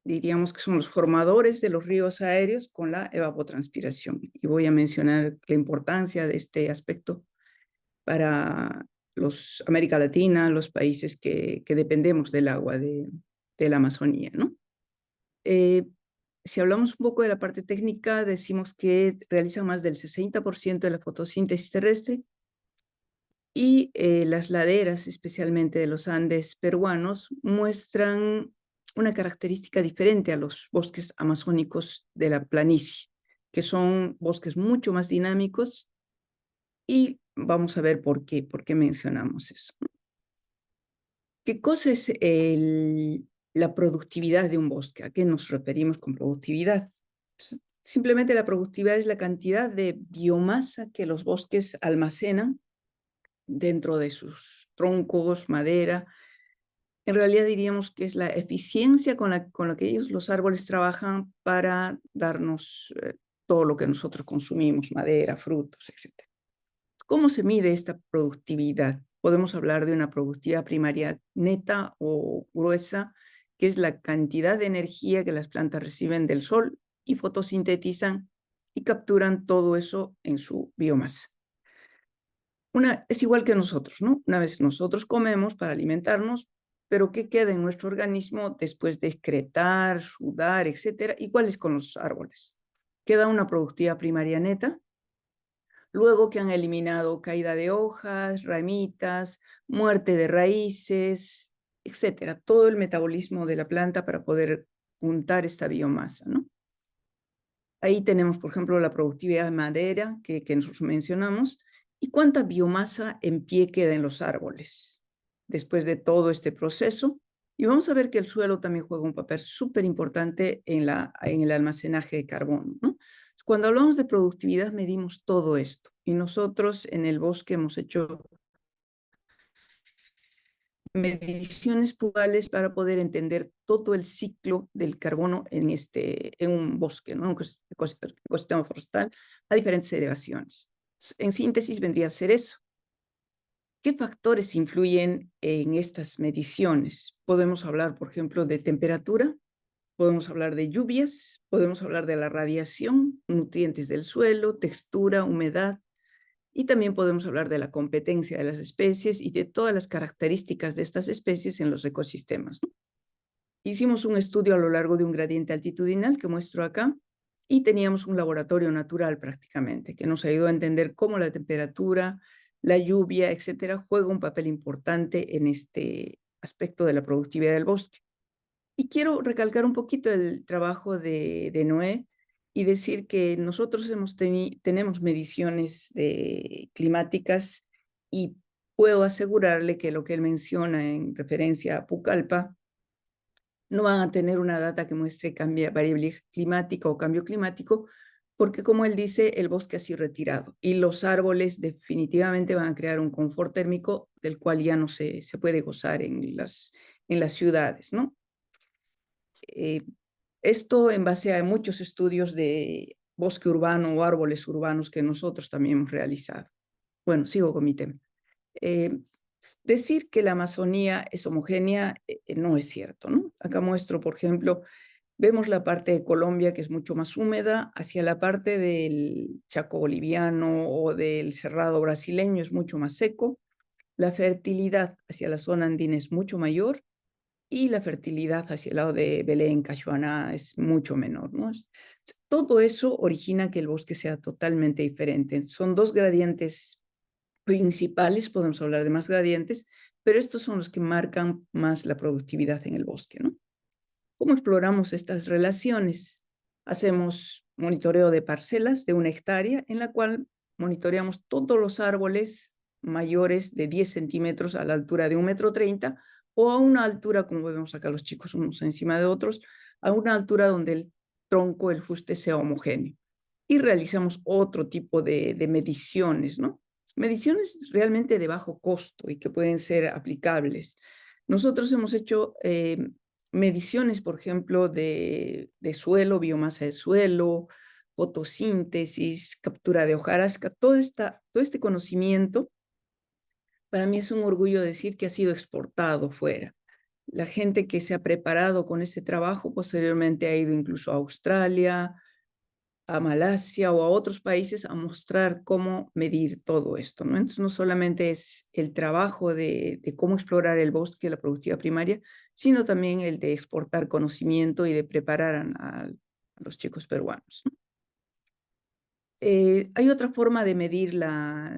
diríamos que son los formadores de los ríos aéreos con la evapotranspiración. Y voy a mencionar la importancia de este aspecto para América Latina, los países que dependemos del agua de la Amazonía, ¿no? Si hablamos un poco de la parte técnica, decimos que realiza más del 60% de la fotosíntesis terrestre, y las laderas, especialmente de los Andes peruanos, muestran una característica diferente a los bosques amazónicos de la planicie, que son bosques mucho más dinámicos, y vamos a ver por qué mencionamos eso. ¿Qué cosa es la productividad de un bosque? ¿A qué nos referimos con productividad? Simplemente la productividad es la cantidad de biomasa que los bosques almacenan dentro de sus troncos, madera. En realidad diríamos que es la eficiencia con la que los árboles trabajan para darnos todo lo que nosotros consumimos, madera, frutos, etc. ¿Cómo se mide esta productividad? Podemos hablar de una productividad primaria neta o gruesa, que es la cantidad de energía que las plantas reciben del sol y fotosintetizan y capturan todo eso en su biomasa. Es igual que nosotros, ¿no? Una vez nosotros comemos para alimentarnos, pero ¿qué queda en nuestro organismo después de excretar, sudar, etcétera? Igual es con los árboles. Queda una productividad primaria neta, luego que han eliminado caída de hojas, ramitas, muerte de raíces, etcétera. Todo el metabolismo de la planta para poder juntar esta biomasa, ¿no? Ahí tenemos, por ejemplo, la productividad de madera que nosotros mencionamos, y cuánta biomasa en pie queda en los árboles después de todo este proceso. Y vamos a ver que el suelo también juega un papel súper importante en el almacenaje de carbono, ¿no? Cuando hablamos de productividad medimos todo esto, y nosotros en el bosque hemos hecho mediciones puntuales para poder entender todo el ciclo del carbono en un bosque, ¿no? Un ecosistema forestal a diferentes elevaciones. En síntesis vendría a ser eso, ¿Qué factores influyen en estas mediciones? Podemos hablar, por ejemplo, de temperatura, podemos hablar de lluvias, podemos hablar de la radiación, nutrientes del suelo, textura, humedad, y también podemos hablar de la competencia de las especies y de todas las características de estas especies en los ecosistemas, ¿no? Hicimos un estudio a lo largo de un gradiente altitudinal que muestro acá, y teníamos un laboratorio natural prácticamente, que nos ayudó a entender cómo la temperatura, la lluvia, etcétera, juega un papel importante en este aspecto de la productividad del bosque. Y quiero recalcar un poquito el trabajo de Noé y decir que nosotros tenemos mediciones climáticas, y puedo asegurarle que lo que él menciona en referencia a Pucallpa no van a tener una data que muestre variabilidad climática o cambio climático, porque como él dice, el bosque ha sido retirado y los árboles definitivamente van a crear un confort térmico del cual ya no se puede gozar en las ciudades, ¿no? Esto en base a muchos estudios de bosque urbano o árboles urbanos que nosotros también hemos realizado. Bueno, sigo con mi tema. Decir que la Amazonía es homogénea no es cierto, ¿no? Acá muestro, por ejemplo, vemos la parte de Colombia que es mucho más húmeda, hacia la parte del Chaco boliviano o del Cerrado brasileño es mucho más seco, la fertilidad hacia la zona andina es mucho mayor, y la fertilidad hacia el lado de Belén, Cachuana es mucho menor, ¿no? Todo eso origina que el bosque sea totalmente diferente. Son dos gradientes principales, podemos hablar de más gradientes, pero estos son los que marcan más la productividad en el bosque, ¿no? ¿Cómo exploramos estas relaciones? Hacemos monitoreo de parcelas de 1 hectárea, en la cual monitoreamos todos los árboles mayores de 10 centímetros a la altura de 1,30 m, o a una altura, como vemos acá los chicos unos encima de otros, a una altura donde el tronco, el fuste sea homogéneo. Y realizamos otro tipo de mediciones, ¿no? Mediciones realmente de bajo costo y que pueden ser aplicables. Nosotros hemos hecho mediciones, por ejemplo, de suelo, biomasa de suelo, fotosíntesis, captura de hojarasca, todo este conocimiento, para mí es un orgullo decir que ha sido exportado fuera. La gente que se ha preparado con este trabajo posteriormente ha ido incluso a Australia, a Malasia o a otros países a mostrar cómo medir todo esto, ¿no? Entonces, no solamente es el trabajo de cómo explorar el bosque, la productividad primaria, sino también el de exportar conocimiento y de preparar a los chicos peruanos, ¿no? Hay otra forma de medir la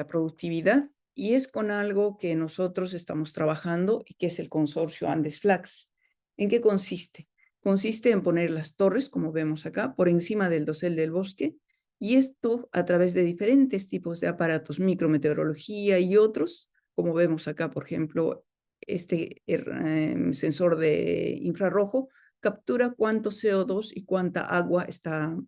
productividad, y es con algo que nosotros estamos trabajando y que es el consorcio Andes Flax. ¿En qué consiste? Consiste en poner las torres, como vemos acá, por encima del dosel del bosque, y esto a través de diferentes tipos de aparatos, micrometeorología y otros, como vemos acá, por ejemplo, este sensor de infrarrojo captura cuánto CO2 y cuánta agua está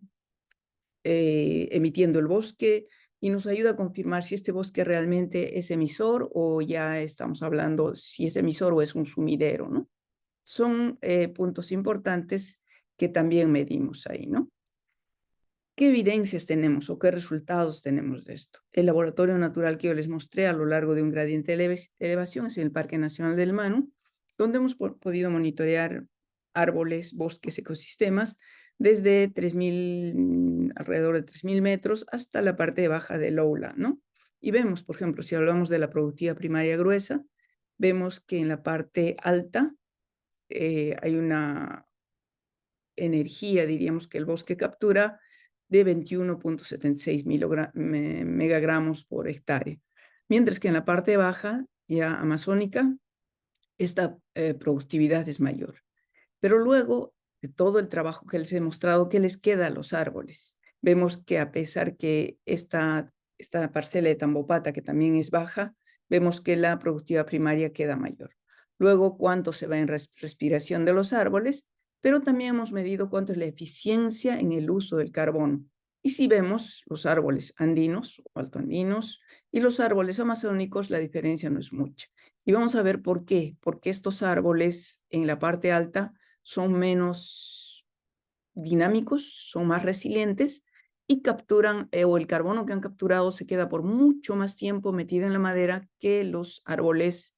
emitiendo el bosque, y nos ayuda a confirmar si este bosque realmente es emisor o ya estamos hablando si es emisor o es un sumidero, ¿no? Son puntos importantes que también medimos ahí, ¿no? ¿Qué evidencias tenemos o qué resultados tenemos de esto? El laboratorio natural que yo les mostré a lo largo de un gradiente de elevación es en el Parque Nacional del Manu, donde hemos podido monitorear árboles, bosques, ecosistemas, desde alrededor de 3.000 metros hasta la parte baja del Oula, ¿no? Y vemos, por ejemplo, si hablamos de la productividad primaria gruesa, vemos que en la parte alta hay una energía, diríamos, que el bosque captura de 21,76 megagramos por hectárea, mientras que en la parte baja, ya amazónica, esta productividad es mayor. Pero luego de todo el trabajo que les he mostrado, ¿qué les queda a los árboles? Vemos que a pesar que esta parcela de Tambopata, que también es baja, vemos que la productividad primaria queda mayor. Luego, cuánto se va en respiración de los árboles, pero también hemos medido cuánto es la eficiencia en el uso del carbono. Y si vemos los árboles andinos o altoandinos y los árboles amazónicos, la diferencia no es mucha. Y vamos a ver por qué. Porque estos árboles en la parte alta son menos dinámicos, son más resilientes, y capturan, o el carbono que han capturado se queda por mucho más tiempo metido en la madera que los árboles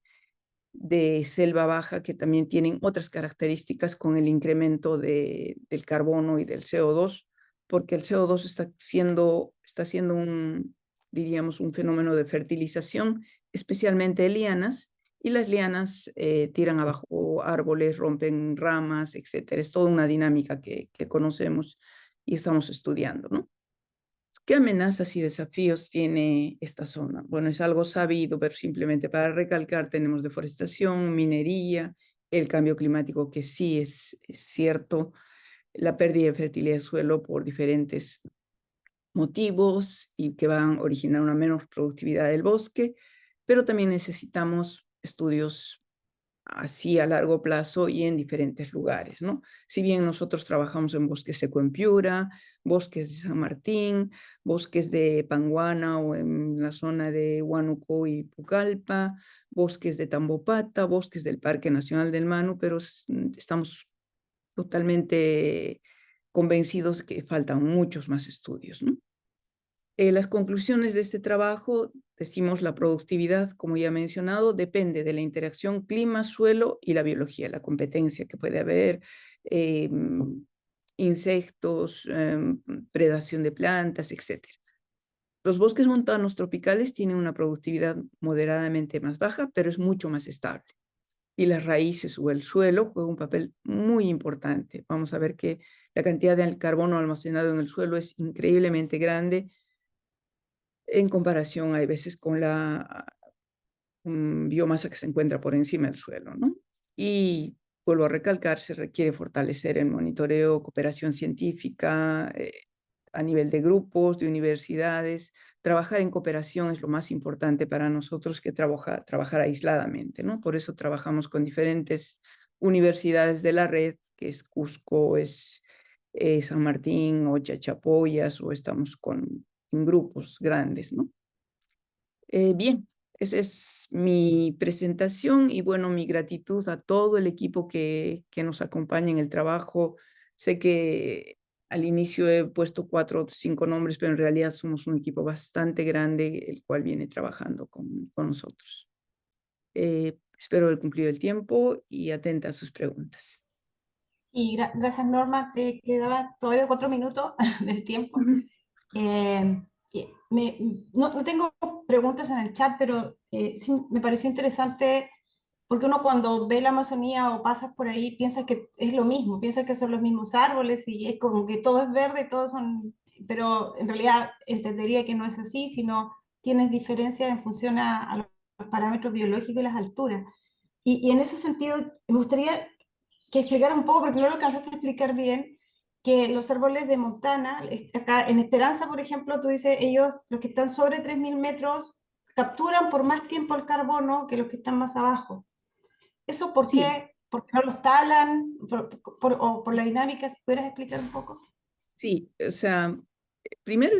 de selva baja, que también tienen otras características con el incremento del carbono y del CO2, porque el CO2 está haciendo diríamos, un fenómeno de fertilización, especialmente de lianas, y las lianas tiran abajo árboles, rompen ramas, etcétera. Es toda una dinámica que conocemos y estamos estudiando, ¿no? ¿Qué amenazas y desafíos tiene esta zona? Bueno, es algo sabido, pero simplemente para recalcar, tenemos deforestación, minería, el cambio climático, que sí es cierto, la pérdida de fertilidad de suelo por diferentes motivos y que van a originar una menor productividad del bosque, pero también necesitamos estudios así a largo plazo y en diferentes lugares, ¿no? Si bien nosotros trabajamos en bosque seco en Piura, bosques de San Martín, bosques de Panguana o en la zona de Huánuco y Pucallpa, bosques de Tambopata, bosques del Parque Nacional del Manu, pero estamos totalmente convencidos que faltan muchos más estudios, ¿no? Las conclusiones de este trabajo, decimos la productividad, como ya he mencionado, depende de la interacción clima-suelo y la biología, la competencia que puede haber, insectos, predación de plantas, etc. Los bosques montanos tropicales tienen una productividad moderadamente más baja, pero es mucho más estable. Y las raíces o el suelo juegan un papel muy importante. Vamos a ver que la cantidad de carbono almacenado en el suelo es increíblemente grande, en comparación, hay veces, con la biomasa que se encuentra por encima del suelo, ¿no? Y vuelvo a recalcar, se requiere fortalecer el monitoreo, cooperación científica, a nivel de grupos, de universidades. Trabajar en cooperación es lo más importante para nosotros que trabajar aisladamente, ¿no? Por eso trabajamos con diferentes universidades de la red, que es Cusco, es San Martín o Chachapoyas, o estamos en grupos grandes, ¿no? Bien, esa es mi presentación y bueno, mi gratitud a todo el equipo que nos acompaña en el trabajo. Sé que al inicio he puesto 4 o 5 nombres, pero en realidad somos un equipo bastante grande, el cual viene trabajando con nosotros. Espero haber cumplido el tiempo y atenta a sus preguntas. Y gracias, Norma. Te quedaba todavía 4 minutos del tiempo. No tengo preguntas en el chat, pero sí me pareció interesante porque uno cuando ve la Amazonía o pasas por ahí piensa que es lo mismo, piensa que son los mismos árboles y es como que todo es verde, todos son, pero en realidad entendería que no es así, sino tienes diferencias en función a los parámetros biológicos y las alturas. Y en ese sentido me gustaría que explicara un poco, porque no lo alcanzaste a explicar bien, que los árboles de Montana, acá en Esperanza, por ejemplo, tú dices, ellos, los que están sobre 3.000 metros, capturan por más tiempo el carbono que los que están más abajo. ¿Eso por Sí, qué? ¿Por qué no los talan? ¿O por la dinámica? Si pudieras explicar un poco. sí, o sea, primero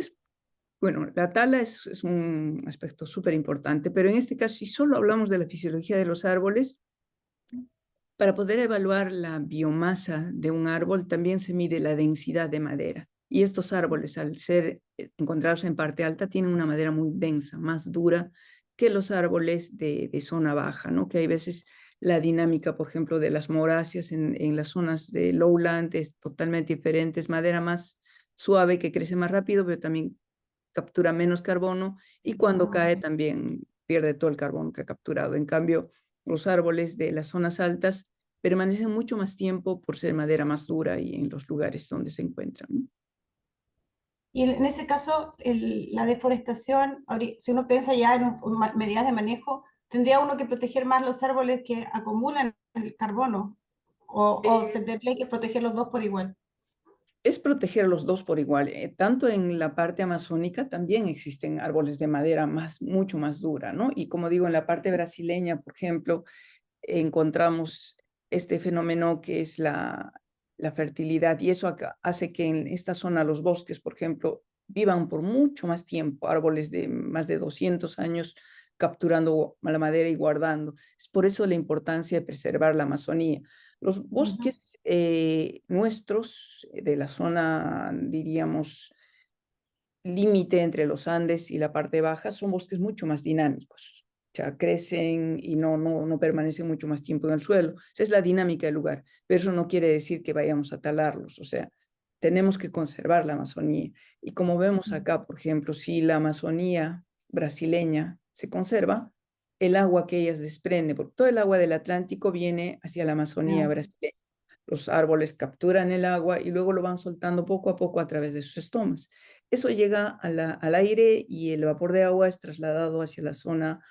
bueno, la tala es un aspecto súper importante, pero en este caso, si solo hablamos de la fisiología de los árboles, para poder evaluar la biomasa de un árbol, también se mide la densidad de madera. Y estos árboles, al ser encontrados en parte alta, tienen una madera muy densa, más dura que los árboles de zona baja, ¿no? Que hay veces la dinámica, por ejemplo, de las moráceas en las zonas de lowland es totalmente diferente, es madera más suave que crece más rápido, pero también captura menos carbono y cuando cae también pierde todo el carbono que ha capturado. En cambio, los árboles de las zonas altas permanecen mucho más tiempo por ser madera más dura y en los lugares donde se encuentran, ¿no? Y en ese caso, la deforestación, si uno piensa ya en medidas de manejo, tendría uno que proteger más los árboles que acumulan el carbono, o se tendría que proteger los dos por igual. Es proteger los dos por igual. Tanto en la parte amazónica también existen árboles de madera mucho más dura, ¿no? Y como digo, en la parte brasileña, por ejemplo, encontramos este fenómeno que es la fertilidad y eso hace que en esta zona los bosques, por ejemplo, vivan por mucho más tiempo, árboles de más de 200 años capturando la madera y guardando. Es por eso la importancia de preservar la Amazonía. Los bosques nuestros de la zona, diríamos, límite entre los Andes y la parte baja son bosques mucho más dinámicos. O sea, crecen y no permanecen mucho más tiempo en el suelo. Esa es la dinámica del lugar, pero eso no quiere decir que vayamos a talarlos. O sea, tenemos que conservar la Amazonía. Y como vemos acá, por ejemplo, si la Amazonía brasileña se conserva, el agua que ellas desprenden, porque todo el agua del Atlántico viene hacia la Amazonía brasileña. Los árboles capturan el agua y luego lo van soltando poco a poco a través de sus estomas. Eso llega al aire y el vapor de agua es trasladado hacia la zona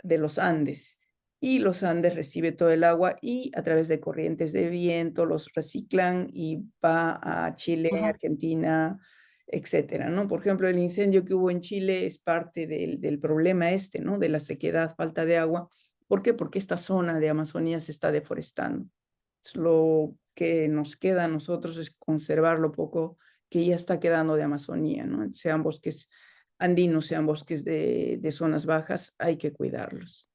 de los Andes. Y los Andes recibe todo el agua y a través de corrientes de viento los reciclan y va a Chile, Argentina, etcétera, ¿no? Por ejemplo, el incendio que hubo en Chile es parte del problema este, ¿no? De la sequedad, falta de agua. ¿Por qué? Porque esta zona de Amazonía se está deforestando. Lo que nos queda a nosotros es conservar lo poco que ya está quedando de Amazonía, ¿no? Sean bosques andinos, sean bosques de zonas bajas, hay que cuidarlos.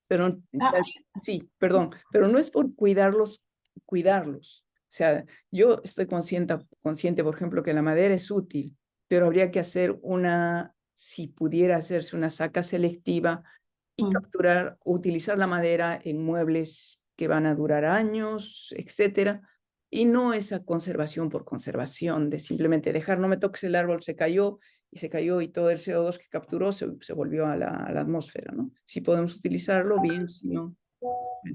Pero sí, perdón, pero no es por cuidarlos. O sea, yo estoy consciente, por ejemplo, que la madera es útil, pero habría que hacer si pudiera hacerse una saca selectiva y capturar, utilizar la madera en muebles que van a durar años, etcétera, y no esa conservación por conservación, de simplemente dejar, no me toques el árbol, se cayó y todo el CO2 que capturó se volvió a la atmósfera, ¿no? Si podemos utilizarlo, bien, si no.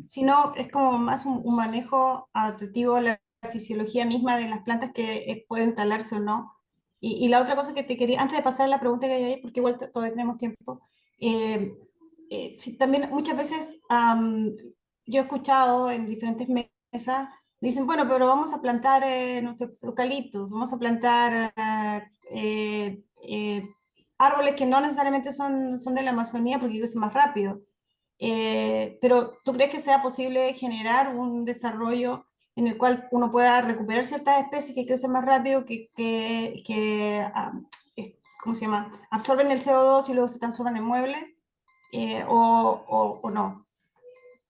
Si no, es como más un manejo adaptativo a la fisiología misma de las plantas que pueden talarse o no. Y la otra cosa que te quería, antes de pasar a la pregunta que hay ahí, porque igual todavía tenemos tiempo, sí, también muchas veces yo he escuchado en diferentes mesas, dicen, bueno, pero vamos a plantar, no sé, pues, eucaliptos, vamos a plantar árboles que no necesariamente son de la Amazonía porque crecen más rápido. Pero ¿tú crees que sea posible generar un desarrollo en el cual uno pueda recuperar ciertas especies que crecen más rápido, ¿cómo se llama? Absorben el CO2 y luego se transforman en muebles? ¿O no?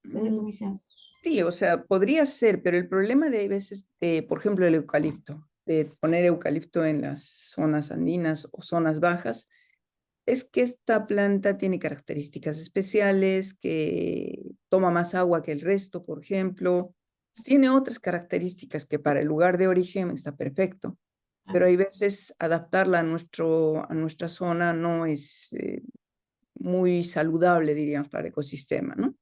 Desde tu visión. Sí, o sea, podría ser, pero el problema de veces, por ejemplo, el eucalipto, de poner eucalipto en las zonas andinas o zonas bajas, es que esta planta tiene características especiales, que toma más agua que el resto, por ejemplo. Tiene otras características que para el lugar de origen está perfecto, pero hay veces adaptarla a nuestra zona no es muy saludable, diríamos, para el ecosistema, ¿no?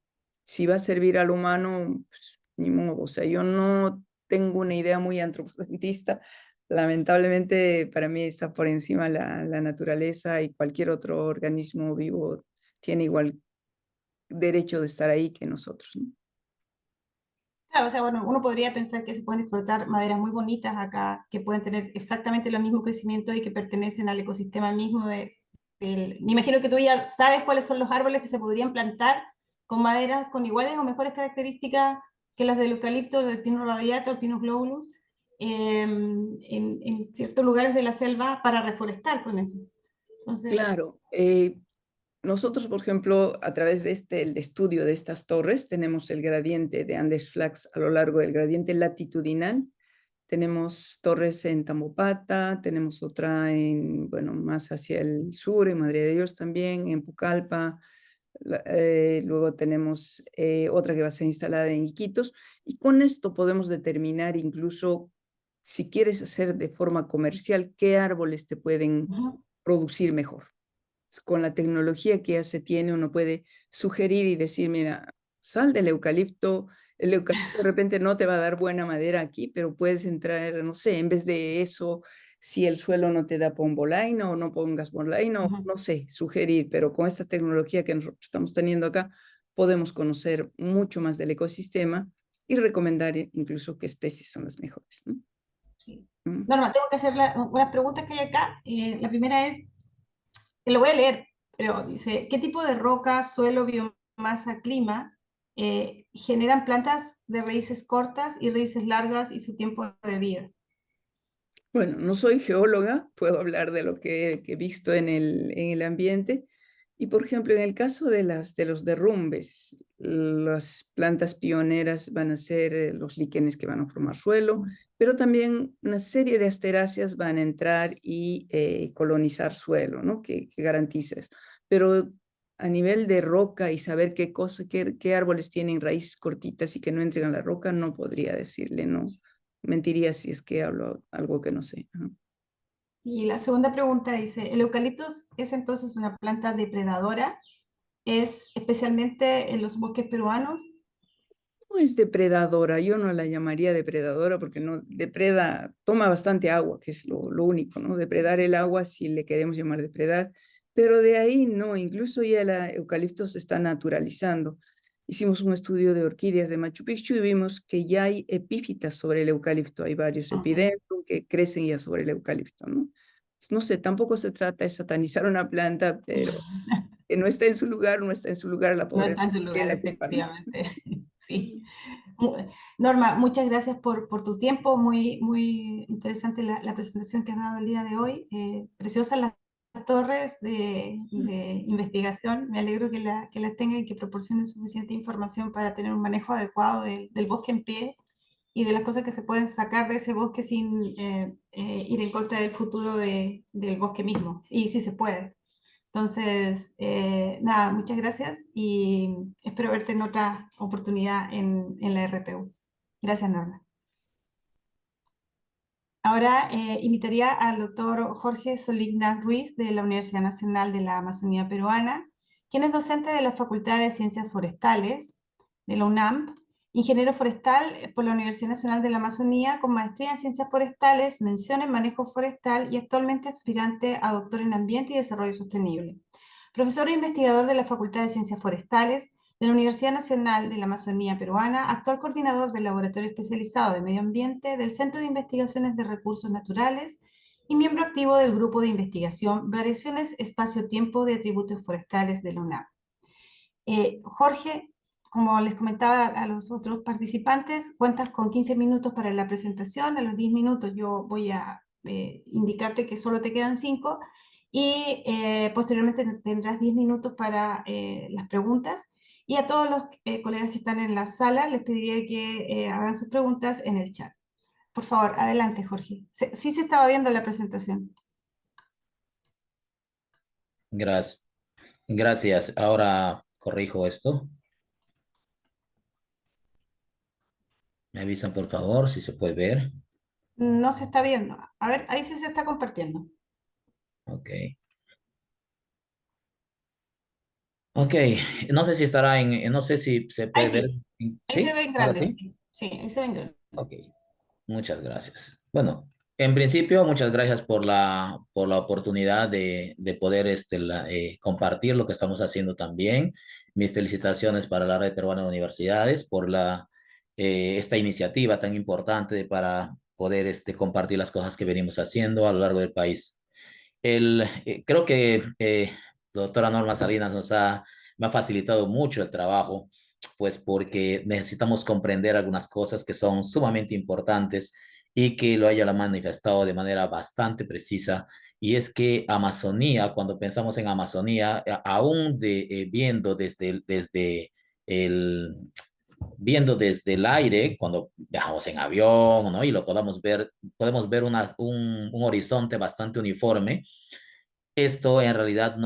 Si va a servir al humano, pues, ni modo. O sea, yo no tengo una idea muy antropocentista. Lamentablemente, para mí está por encima la naturaleza y cualquier otro organismo vivo tiene igual derecho de estar ahí que nosotros, ¿no? Claro, o sea, bueno, uno podría pensar que se pueden explotar maderas muy bonitas acá, que pueden tener exactamente el mismo crecimiento y que pertenecen al ecosistema mismo me imagino que tú ya sabes cuáles son los árboles que se podrían plantar con maderas con iguales o mejores características que las del eucalipto, del pino radiata, el pinus globulus, en ciertos lugares de la selva para reforestar con eso. Entonces, claro, nosotros, por ejemplo, a través de el estudio de estas torres, tenemos el gradiente de Andes Flax a lo largo del gradiente latitudinal. Tenemos torres en Tambopata, tenemos otra bueno, más hacia el sur, en Madre de Dios también, en Pucallpa. Luego tenemos otra que va a ser instalada en Iquitos. Y con esto podemos determinar incluso, si quieres hacer de forma comercial, qué árboles te pueden producir mejor. Con la tecnología que ya se tiene, uno puede sugerir y decir, mira, sal del eucalipto. El eucalipto de repente no te va a dar buena madera aquí, pero puedes entrar, no sé, en vez de eso, si el suelo no te da pon-bolaina o no pongas bolaina, no sé, sugerir, pero con esta tecnología que nosotros estamos teniendo acá, podemos conocer mucho más del ecosistema y recomendar incluso qué especies son las mejores, ¿no? Sí. Norma, tengo que hacer unas preguntas que hay acá. La primera es, lo voy a leer, pero dice, ¿qué tipo de roca, suelo, biomasa, clima generan plantas de raíces cortas y raíces largas y su tiempo de vida? Bueno, no soy geóloga, puedo hablar de lo que he visto en el ambiente. Y por ejemplo, en el caso de los derrumbes, las plantas pioneras van a ser los líquenes que van a formar suelo, pero también una serie de asteráceas van a entrar y colonizar suelo, ¿no? Que garantiza eso. Pero a nivel de roca y saber qué árboles tienen raíces cortitas y que no entren a la roca, no podría decirle, no. Mentiría si es que hablo algo que no sé. Ajá. Y la segunda pregunta dice, ¿el eucalipto es entonces una planta depredadora? ¿Es especialmente en los bosques peruanos? No es depredadora, yo no la llamaría depredadora porque no depreda, toma bastante agua, que es lo único, ¿no? Depredar el agua si le queremos llamar depredar, pero de ahí no, incluso ya el eucalipto se está naturalizando. Hicimos un estudio de orquídeas de Machu Picchu y vimos que ya hay epífitas sobre el eucalipto, hay varios epidendrum que crecen ya sobre el eucalipto, ¿no? No sé, tampoco se trata de satanizar una planta, pero que no está en su lugar, no está en su lugar la No pobre. está en su ¿Qué lugar, la culpa, no? efectivamente. Sí. Norma, muchas gracias por tu tiempo. Muy interesante la presentación que has dado el día de hoy. Preciosas las torres de investigación. Me alegro que las tengan y que proporcionen suficiente información para tener un manejo adecuado del bosque en pie y de las cosas que se pueden sacar de ese bosque sin ir en contra del futuro del bosque mismo. Y sí se puede. Entonces, nada, muchas gracias y espero verte en otra oportunidad en la RPU. Gracias, Norma. Ahora invitaría al doctor Jorge Solignas Ruiz de la Universidad Nacional de la Amazonía Peruana, quien es docente de la Facultad de Ciencias Forestales de la UNAM, ingeniero forestal por la Universidad Nacional de la Amazonía con maestría en Ciencias Forestales, mención en Manejo Forestal y actualmente aspirante a doctor en Ambiente y Desarrollo Sostenible. Profesor e investigador de la Facultad de Ciencias Forestales de la Universidad Nacional de la Amazonía Peruana, actual coordinador del Laboratorio Especializado de Medio Ambiente del Centro de Investigaciones de Recursos Naturales y miembro activo del Grupo de Investigación Variaciones Espacio-Tiempo de Atributos Forestales de la UNAM. Jorge, como les comentaba a los otros participantes, cuentas con 15 minutos para la presentación. A los 10 minutos yo voy a indicarte que solo te quedan 5 y posteriormente tendrás 10 minutos para las preguntas. Y a todos los colegas que están en la sala les pediría que hagan sus preguntas en el chat. Por favor, adelante, Jorge. Sí se estaba viendo la presentación. Gracias. Gracias. Ahora corrijo esto. Me avisan, por favor, si se puede ver. No se está viendo. A ver, ahí sí se está compartiendo. Ok. Ok. No sé si estará no sé si se Ahí puede ver. sí, ahí se ¿Sí? ven ¿Ahora grandes, sí? sí. Sí, ahí se ven grandes. Ok. Muchas gracias. Bueno, en principio, muchas gracias por la oportunidad de poder compartir lo que estamos haciendo también. Mis felicitaciones para la Red Peruana de Universidades por esta iniciativa tan importante para poder compartir las cosas que venimos haciendo a lo largo del país. Creo que la doctora Norma Salinas me ha facilitado mucho el trabajo, pues porque necesitamos comprender algunas cosas que son sumamente importantes y que ella lo ha manifestado de manera bastante precisa. Y es que Amazonía, cuando pensamos en Amazonía, aún viendo el, viendo desde el aire, cuando viajamos en avión, ¿no? Y lo podemos ver un horizonte bastante uniforme. Esto en realidad en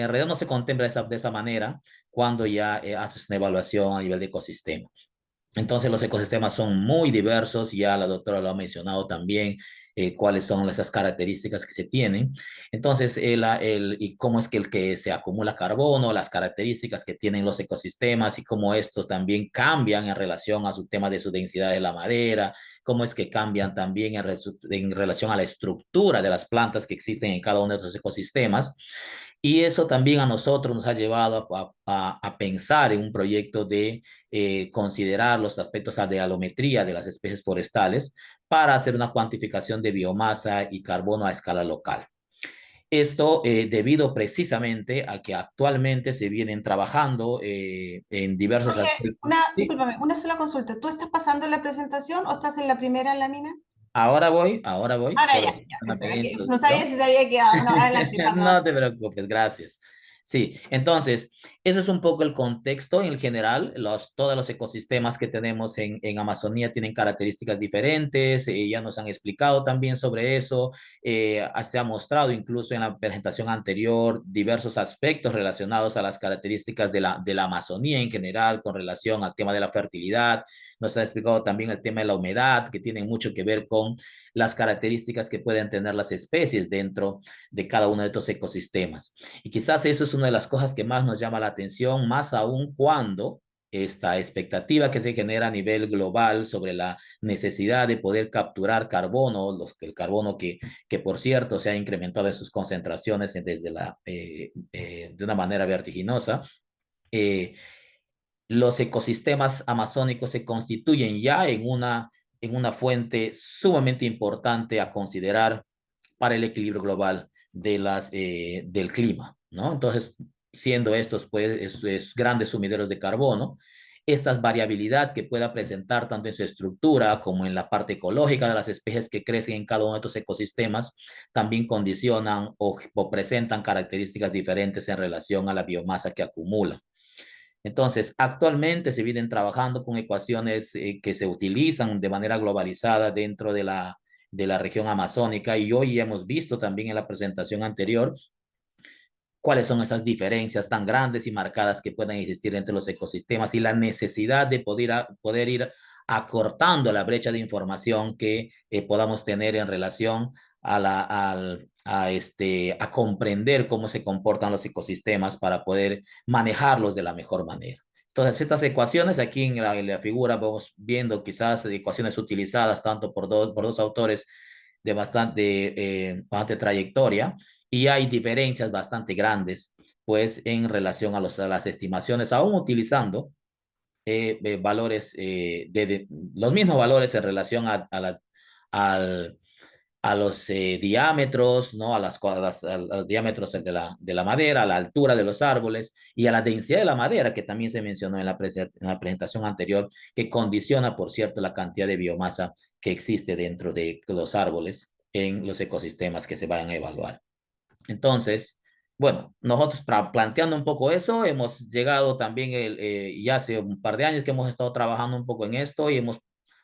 realidad no se contempla de esa manera cuando ya haces una evaluación a nivel de ecosistema. Entonces los ecosistemas son muy diversos, ya la doctora lo ha mencionado también, cuáles son esas características que se tienen. Entonces, y cómo es que el que se acumula carbono, las características que tienen los ecosistemas y cómo estos también cambian en relación a su tema de su densidad de la madera, cómo es que cambian también en relación a la estructura de las plantas que existen en cada uno de esos ecosistemas. Y eso también a nosotros nos ha llevado a pensar en un proyecto de considerar los aspectos de alometría de las especies forestales para hacer una cuantificación de biomasa y carbono a escala local. Esto debido precisamente a que actualmente se vienen trabajando en diversos Jorge, aspectos. Sí. discúlpame, una sola consulta. ¿Tú estás pasando la presentación o estás en la primera lámina? Ahora voy, solo Ya. una Eso era pequeña que no sabía introducción. si se había quedado. No, adelante, pasa. No te preocupes, gracias. Sí, entonces, eso es un poco el contexto en general. Todos los ecosistemas que tenemos en Amazonía tienen características diferentes. Ya nos han explicado también sobre eso. Se ha mostrado incluso en la presentación anterior diversos aspectos relacionados a las características de la Amazonía en general con relación al tema de la fertilidad. Nos ha explicado también el tema de la humedad, que tiene mucho que ver con las características que pueden tener las especies dentro de cada uno de estos ecosistemas. Y quizás eso es una de las cosas que más nos llama la atención, más aún cuando esta expectativa que se genera a nivel global sobre la necesidad de poder capturar carbono, el carbono que por cierto se ha incrementado en sus concentraciones desde de una manera vertiginosa, los ecosistemas amazónicos se constituyen ya en una fuente sumamente importante a considerar para el equilibrio global del clima, ¿no? Entonces, siendo estos, pues, grandes sumideros de carbono, esta variabilidad que pueda presentar tanto en su estructura como en la parte ecológica de las especies que crecen en cada uno de estos ecosistemas, también condicionan o presentan características diferentes en relación a la biomasa que acumulan. Entonces, actualmente se vienen trabajando con ecuaciones que se utilizan de manera globalizada dentro de la región amazónica y hoy hemos visto también en la presentación anterior cuáles son esas diferencias tan grandes y marcadas que pueden existir entre los ecosistemas y la necesidad de poder ir acortando la brecha de información que podamos tener en relación a comprender cómo se comportan los ecosistemas para poder manejarlos de la mejor manera. Entonces, estas ecuaciones, aquí en la figura vamos viendo quizás ecuaciones utilizadas tanto por dos autores de bastante trayectoria, y hay diferencias bastante grandes, pues, en relación a las estimaciones, aún utilizando valores, los mismos valores en relación a los diámetros, ¿no? A los diámetros de la madera, a la altura de los árboles y a la densidad de la madera, que también se mencionó en la presentación anterior, que condiciona, por cierto, la cantidad de biomasa que existe dentro de los árboles en los ecosistemas que se vayan a evaluar. Entonces, bueno, nosotros planteando un poco eso, hemos llegado también ya hace un par de años que hemos estado trabajando un poco en esto y hemos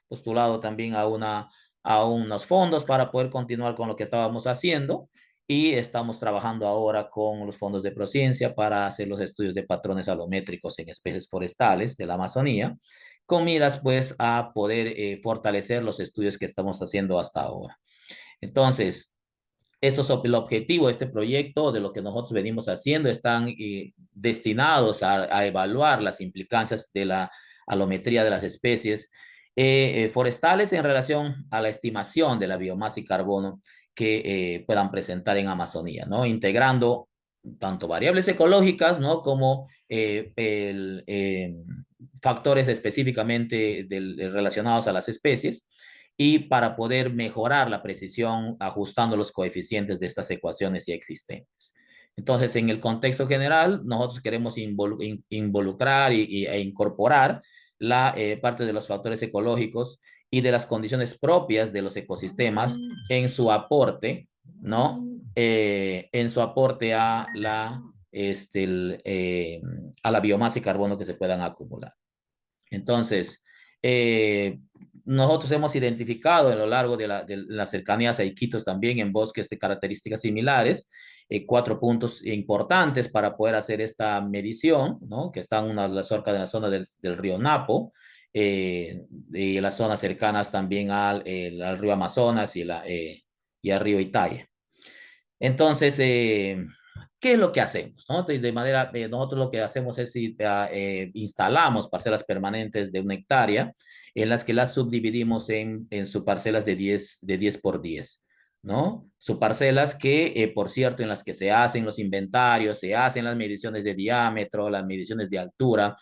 postulado también a unos fondos para poder continuar con lo que estábamos haciendo y estamos trabajando ahora con los fondos de Prociencia para hacer los estudios de patrones alométricos en especies forestales de la Amazonía, con miras pues a poder fortalecer los estudios que estamos haciendo hasta ahora. Entonces, esto es el objetivo de este proyecto, de lo que nosotros venimos haciendo, están destinados a evaluar las implicancias de la alometría de las especies forestales en relación a la estimación de la biomasa y carbono que puedan presentar en Amazonía, ¿no? Integrando tanto variables ecológicas, ¿no? Como factores específicamente relacionados a las especies y para poder mejorar la precisión ajustando los coeficientes de estas ecuaciones ya existentes. Entonces, en el contexto general, nosotros queremos involucrar e incorporar la parte de los factores ecológicos y de las condiciones propias de los ecosistemas en su aporte, ¿no? En su aporte a a la biomasa y carbono que se puedan acumular. Entonces, nosotros hemos identificado a lo largo de las cercanías a Iquitos también en bosques de características similares, 4 puntos importantes para poder hacer esta medición, ¿no? Que están en la zona del río Napo, y las zonas cercanas también al río Amazonas y al río Italia. Entonces, ¿qué es lo que hacemos? ¿No? Nosotros lo que hacemos es instalamos parcelas permanentes de 1 hectárea en las que las subdividimos en subparcelas de 10 por 10, ¿no? Subparcelas que, por cierto, en las que se hacen los inventarios, se hacen las mediciones de diámetro, las mediciones de altura,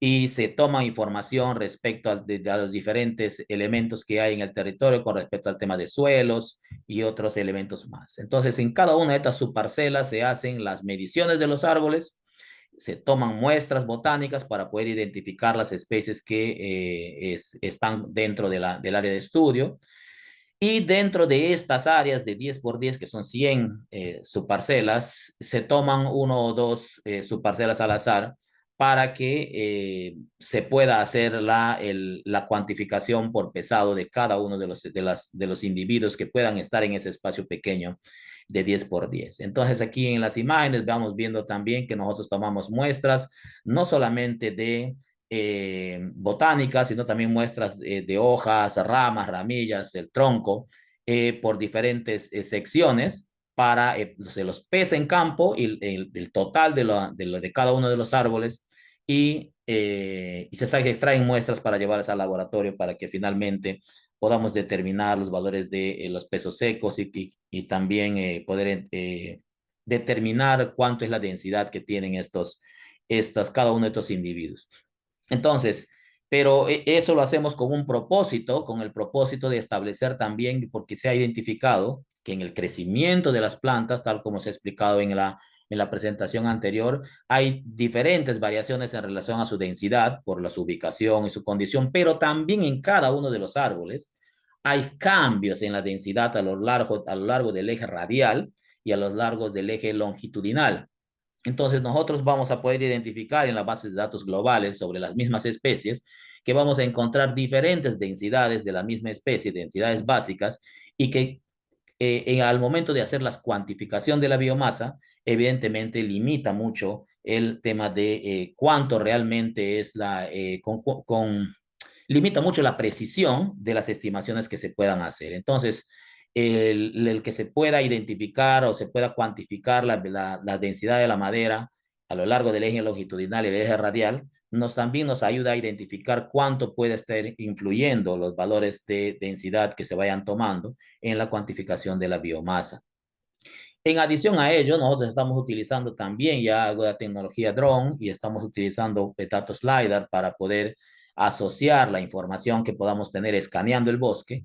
y se toma información respecto a los diferentes elementos que hay en el territorio con respecto al tema de suelos y otros elementos más. Entonces, en cada una de estas subparcelas se hacen las mediciones de los árboles se toman muestras botánicas para poder identificar las especies que están dentro de del área de estudio. Y dentro de estas áreas de 10 por 10, que son 100 subparcelas, se toman 1 o 2 subparcelas al azar para que se pueda hacer la cuantificación por pesado de cada uno de los individuos que puedan estar en ese espacio pequeño de 10 por 10. Entonces aquí en las imágenes vamos viendo también que nosotros tomamos muestras no solamente de botánicas, sino también muestras de hojas, ramas, ramillas, el tronco, por diferentes secciones para se los pesa en campo y el total de cada uno de los árboles y se extraen muestras para llevarlas al laboratorio para que finalmente podamos determinar los valores de los pesos secos y también poder determinar cuánto es la densidad que tienen cada uno de estos individuos. Entonces, pero eso lo hacemos con un propósito, con el propósito de establecer también, porque se ha identificado que en el crecimiento de las plantas, tal como se ha explicado en la presentación anterior, hay diferentes variaciones en relación a su densidad por su ubicación y su condición, pero también en cada uno de los árboles hay cambios en la densidad a lo largo del eje radial y a lo largo del eje longitudinal. Entonces nosotros vamos a poder identificar en las bases de datos globales sobre las mismas especies que vamos a encontrar diferentes densidades de la misma especie, densidades básicas, y que al momento de hacer la cuantificación de la biomasa, evidentemente limita mucho el tema de cuánto realmente es limita mucho la precisión de las estimaciones que se puedan hacer. Entonces, el que se pueda identificar o se pueda cuantificar la densidad de la madera a lo largo del eje longitudinal y del eje radial, también nos ayuda a identificar cuánto puede estar influyendo los valores de densidad que se vayan tomando en la cuantificación de la biomasa. En adición a ello, nosotros estamos utilizando también ya algo de la tecnología drone y estamos utilizando datos LiDAR para poder asociar la información que podamos tener escaneando el bosque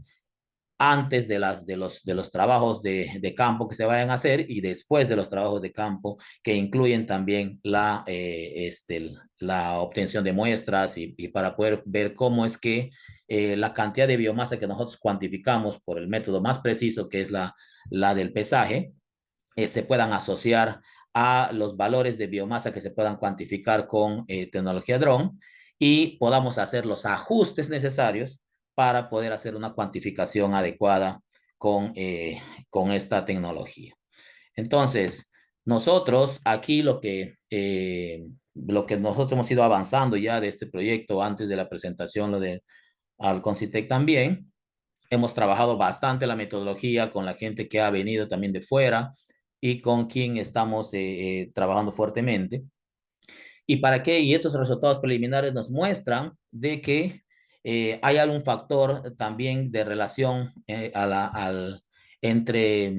antes de los trabajos de campo que se vayan a hacer y después de los trabajos de campo que incluyen también la obtención de muestras y para poder ver cómo es que la cantidad de biomasa que nosotros cuantificamos por el método más preciso que es la del pesaje, se puedan asociar a los valores de biomasa que se puedan cuantificar con tecnología drone y podamos hacer los ajustes necesarios para poder hacer una cuantificación adecuada con esta tecnología. Entonces, nosotros aquí lo que nosotros hemos ido avanzando ya de este proyecto antes de la presentación, al Concitec también, hemos trabajado bastante la metodología con la gente que ha venido también de fuera y con quien estamos trabajando fuertemente. ¿Y para qué? Y estos resultados preliminares nos muestran de que hay algún factor también de relación entre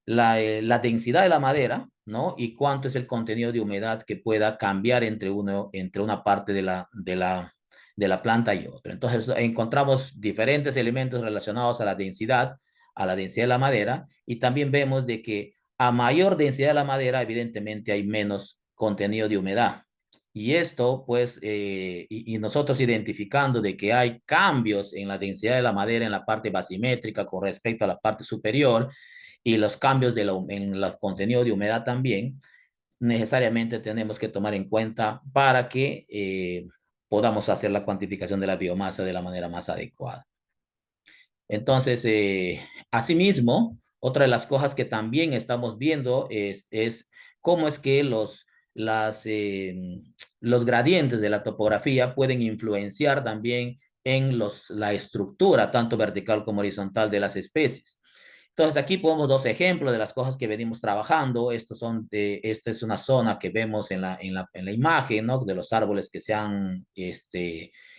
la densidad de la madera, ¿no? Y cuánto es el contenido de humedad que pueda cambiar entre una parte de la planta y otra. Entonces encontramos diferentes elementos relacionados a la densidad de la madera y también vemos de que a mayor densidad de la madera, evidentemente hay menos contenido de humedad. Y esto, pues, y nosotros identificando de que hay cambios en la densidad de la madera en la parte basimétrica con respecto a la parte superior y los cambios en el contenido de humedad también, necesariamente tenemos que tomar en cuenta para que podamos hacer la cuantificación de la biomasa de la manera más adecuada. Entonces, asimismo, otra de las cosas que también estamos viendo es cómo es que los gradientes de la topografía pueden influenciar también en la estructura, tanto vertical como horizontal de las especies. Entonces, aquí ponemos dos ejemplos de las cosas que venimos trabajando. Esta es una zona que vemos en la imagen, ¿no? De los árboles que se han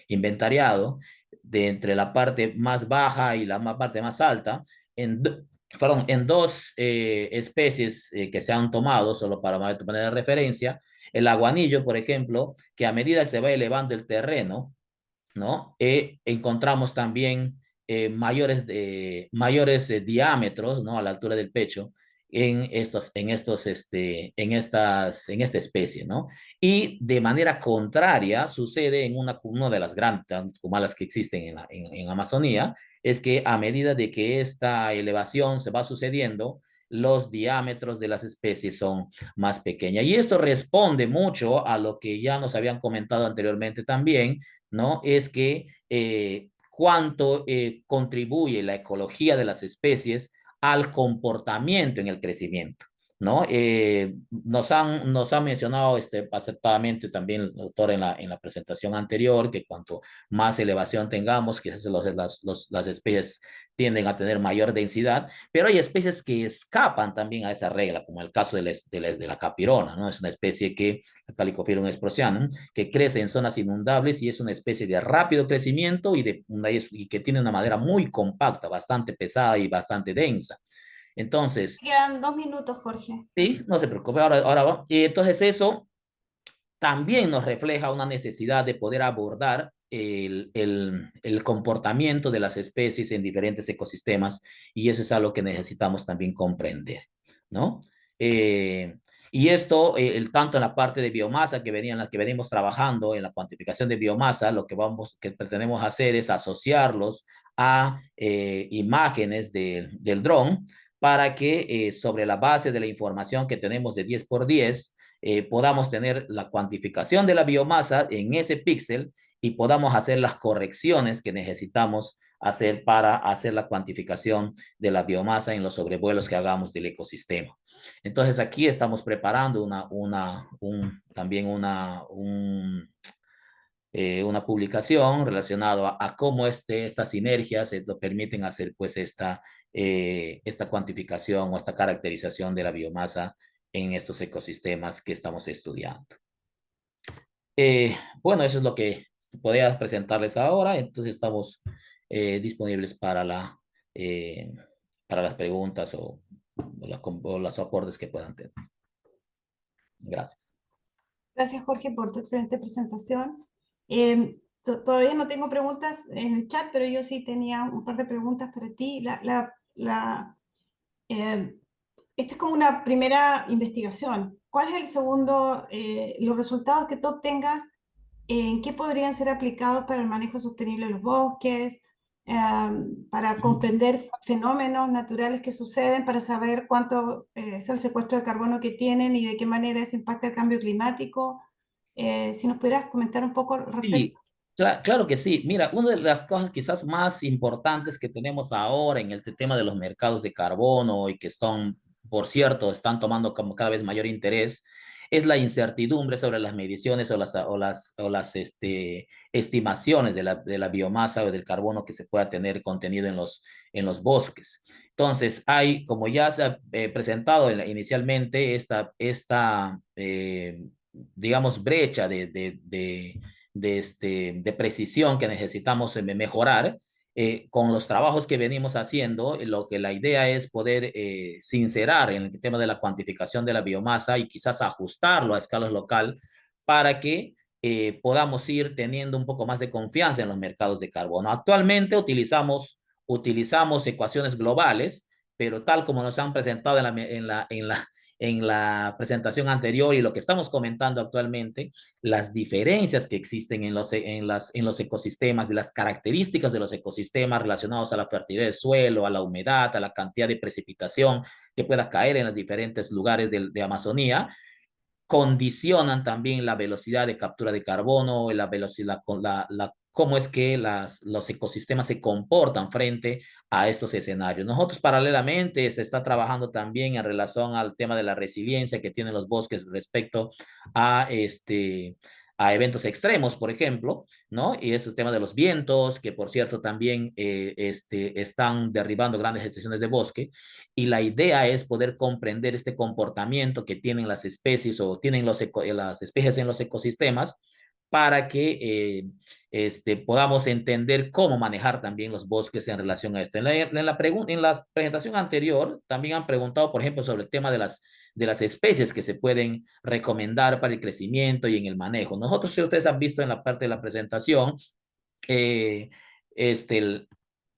inventariado, entre la parte más baja y la parte más alta, en dos especies que se han tomado, solo para poner de referencia, el aguanillo, por ejemplo, que a medida que se va elevando el terreno, ¿no? Encontramos también mayores diámetros, ¿no? A la altura del pecho, en esta especie, ¿no? Y de manera contraria sucede en una de las grandes comalas que existen en Amazonía, es que a medida de que esta elevación se va sucediendo, los diámetros de las especies son más pequeñas. Y esto responde mucho a lo que ya nos habían comentado anteriormente también, ¿no? Es que cuánto contribuye la ecología de las especies al comportamiento en el crecimiento, ¿no? Nos han mencionado acertadamente también el doctor en la presentación anterior que cuanto más elevación tengamos, quizás las especies tienden a tener mayor densidad, pero hay especies que escapan también a esa regla, como el caso de la capirona, ¿no? Es una especie que, la Calicophyllum sprossianum, que crece en zonas inundables y es una especie de rápido crecimiento y que tiene una madera muy compacta, bastante pesada y bastante densa. Entonces, Quedan 2 minutos, Jorge. sí, no se preocupe, ahora va. Y entonces eso también nos refleja una necesidad de poder abordar el comportamiento de las especies en diferentes ecosistemas y eso es algo que necesitamos también comprender, ¿no? Y esto, tanto en la parte de biomasa en la que venimos trabajando, en la cuantificación de biomasa, lo que pretendemos hacer es asociarlos a imágenes del dron para que sobre la base de la información que tenemos de 10 por 10, podamos tener la cuantificación de la biomasa en ese píxel y podamos hacer las correcciones que necesitamos hacer para hacer la cuantificación de la biomasa en los sobrevuelos que hagamos del ecosistema. Entonces aquí estamos preparando también una publicación relacionada a cómo estas sinergias lo permiten hacer pues esta cuantificación o esta caracterización de la biomasa en estos ecosistemas que estamos estudiando. Bueno, eso es lo que podía presentarles ahora, entonces estamos disponibles para las preguntas o los aportes que puedan tener. Gracias. Gracias, Jorge, por tu excelente presentación. Todavía no tengo preguntas en el chat, pero yo sí tenía un par de preguntas para ti. Esta es como una primera investigación. ¿Cuál es el segundo, los resultados que tú obtengas, en qué podrían ser aplicados para el manejo sostenible de los bosques, para comprender fenómenos naturales que suceden, para saber cuánto es el secuestro de carbono que tienen y de qué manera eso impacta el cambio climático? Si nos pudieras comentar un poco al respecto. Sí, claro que sí. Mira, una de las cosas quizás más importantes que tenemos ahora en el tema de los mercados de carbono y que son, por cierto, están tomando como cada vez mayor interés, es la incertidumbre sobre las mediciones o las estimaciones de la biomasa o del carbono que se pueda tener contenido en los bosques. Entonces, hay, como ya se ha presentado inicialmente, digamos, brecha de precisión que necesitamos mejorar. Con los trabajos que venimos haciendo, la idea es poder sincerar en el tema de la cuantificación de la biomasa y quizás ajustarlo a escala local para que podamos ir teniendo un poco más de confianza en los mercados de carbono. Actualmente utilizamos ecuaciones globales, pero tal como nos han presentado en la presentación anterior y lo que estamos comentando actualmente, las diferencias que existen en los ecosistemas, de las características de los ecosistemas relacionados a la fertilidad del suelo, a la humedad, a la cantidad de precipitación que pueda caer en los diferentes lugares de Amazonía, condicionan también la velocidad de captura de carbono, la velocidad, cómo es que los ecosistemas se comportan frente a estos escenarios. Nosotros paralelamente se está trabajando también en relación al tema de la resiliencia que tienen los bosques respecto a eventos extremos, por ejemplo, ¿no? Y estos temas de los vientos, que por cierto también están derribando grandes extensiones de bosque, y la idea es poder comprender este comportamiento que tienen las especies o tienen las especies en los ecosistemas para que podamos entender cómo manejar también los bosques en relación a esto. En la presentación anterior también han preguntado, por ejemplo, sobre el tema de las especies que se pueden recomendar para el crecimiento y en el manejo. Nosotros, si ustedes han visto en la parte de la presentación,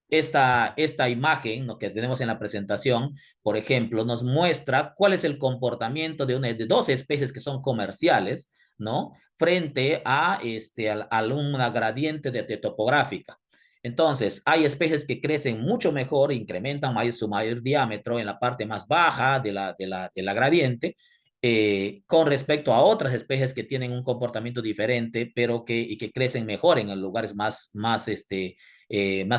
esta imagen, ¿no?, que tenemos en la presentación, por ejemplo, nos muestra cuál es el comportamiento de dos especies que son comerciales, ¿no?, frente a, una gradiente de topográfica. Entonces, hay especies que crecen mucho mejor, incrementan su mayor diámetro en la parte más baja de la gradiente, con respecto a otras especies que tienen un comportamiento diferente, pero que crecen mejor en lugares más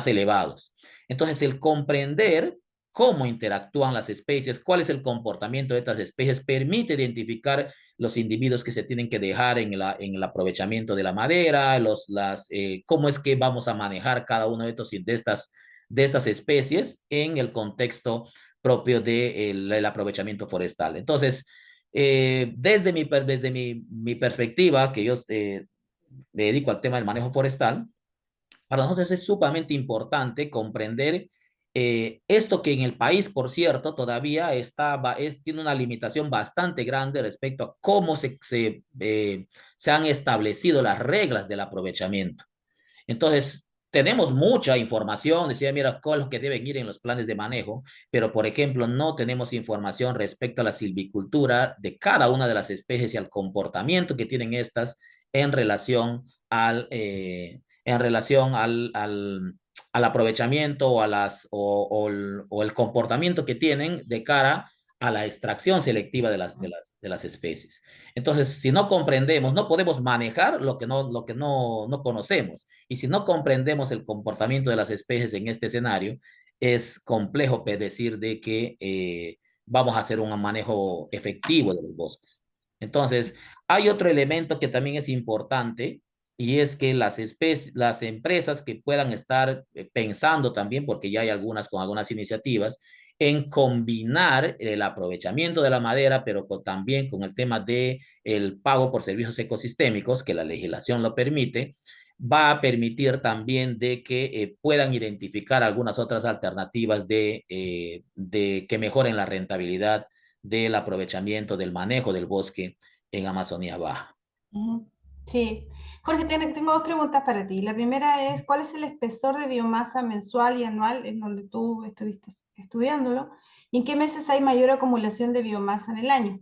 elevados. Entonces, el comprender cómo interactúan las especies, cuál es el comportamiento de estas especies, permite identificar los individuos que se tienen que dejar en el aprovechamiento de la madera, cómo es que vamos a manejar cada uno de estas especies en el contexto propio del aprovechamiento forestal. Entonces, desde mi perspectiva, que yo me dedico al tema del manejo forestal, para nosotros es sumamente importante comprender esto, que en el país, por cierto, todavía tiene una limitación bastante grande respecto a cómo se han establecido las reglas del aprovechamiento. Entonces, tenemos mucha información, decía, mira, cuál es lo que deben ir en los planes de manejo, pero, por ejemplo, no tenemos información respecto a la silvicultura de cada una de las especies y al comportamiento que tienen estas en relación al aprovechamiento o el comportamiento que tienen de cara a la extracción selectiva de las especies. Entonces, si no comprendemos, no podemos manejar lo que no conocemos. Y si no comprendemos el comportamiento de las especies en este escenario, es complejo decir de que vamos a hacer un manejo efectivo de los bosques. Entonces, hay otro elemento que también es importante, y es que las empresas que puedan estar pensando también, porque ya hay algunas con algunas iniciativas, en combinar el aprovechamiento de la madera, pero también con el tema de el pago por servicios ecosistémicos, que la legislación lo permite, va a permitir también de que puedan identificar algunas otras alternativas de que mejoren la rentabilidad del aprovechamiento, del manejo del bosque en Amazonía Baja. Sí. Jorge, tengo dos preguntas para ti. La primera es, ¿cuál es el espesor de biomasa mensual y anual en donde tú estuviste estudiándolo? ¿Y en qué meses hay mayor acumulación de biomasa en el año?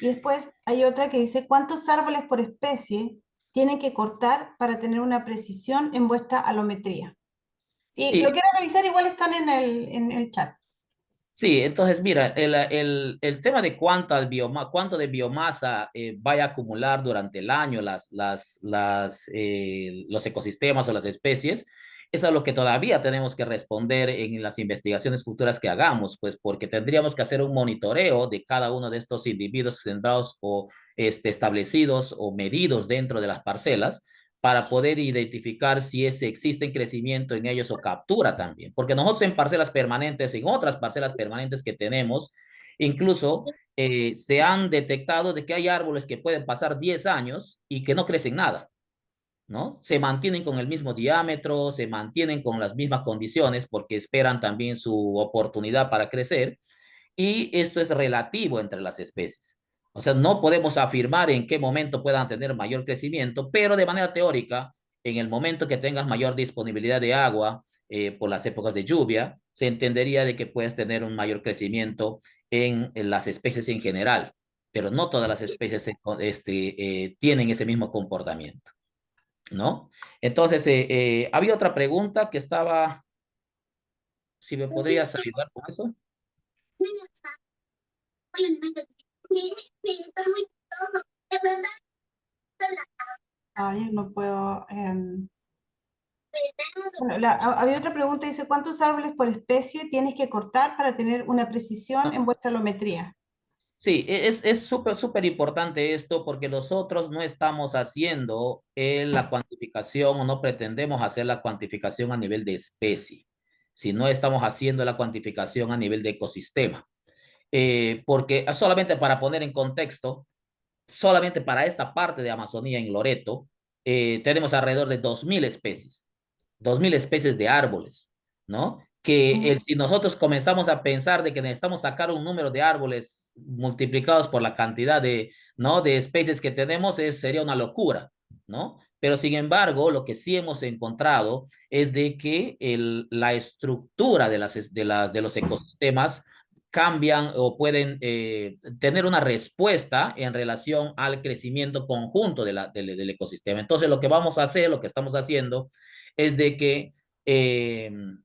Y después hay otra que dice, ¿cuántos árboles por especie tienen que cortar para tener una precisión en vuestra alometría? Si lo quiero revisar, igual están en el chat. Sí, entonces mira, el tema de cuánto de biomasa vaya a acumular durante el año los ecosistemas o las especies, es a lo que todavía tenemos que responder en las investigaciones futuras que hagamos, pues porque tendríamos que hacer un monitoreo de cada uno de estos individuos centrados o establecidos o medidos dentro de las parcelas, para poder identificar si existe crecimiento en ellos o captura también. Porque nosotros en parcelas permanentes, en otras parcelas permanentes que tenemos, incluso se han detectado de que hay árboles que pueden pasar 10 años y que no crecen nada, ¿no? Se mantienen con el mismo diámetro, se mantienen con las mismas condiciones porque esperan también su oportunidad para crecer, y esto es relativo entre las especies. O sea, no podemos afirmar en qué momento puedan tener mayor crecimiento, pero de manera teórica, en el momento que tengas mayor disponibilidad de agua por las épocas de lluvia, se entendería de que puedes tener un mayor crecimiento en las especies en general, pero no todas las especies tienen ese mismo comportamiento, ¿no? Entonces, había otra pregunta que estaba, si me podrías ayudar con eso. Ay, no puedo. Bueno, había otra pregunta, dice, ¿cuántos árboles por especie tienes que cortar para tener una precisión en vuestra alometría? Sí, es súper importante esto, porque nosotros no estamos haciendo la cuantificación o no pretendemos hacer la cuantificación a nivel de especie, sino estamos haciendo la cuantificación a nivel de ecosistema. Porque solamente para poner en contexto, solamente para esta parte de Amazonía en Loreto, tenemos alrededor de 2.000 especies, 2.000 especies de árboles, ¿no? Que si nosotros comenzamos a pensar de que necesitamos sacar un número de árboles multiplicados por la cantidad de especies que tenemos, sería una locura, ¿no? pero sin embargo, lo que sí hemos encontrado es de que la estructura de los ecosistemas cambian o pueden tener una respuesta en relación al crecimiento conjunto del ecosistema. Entonces, lo que vamos a hacer, lo que estamos haciendo, es de que en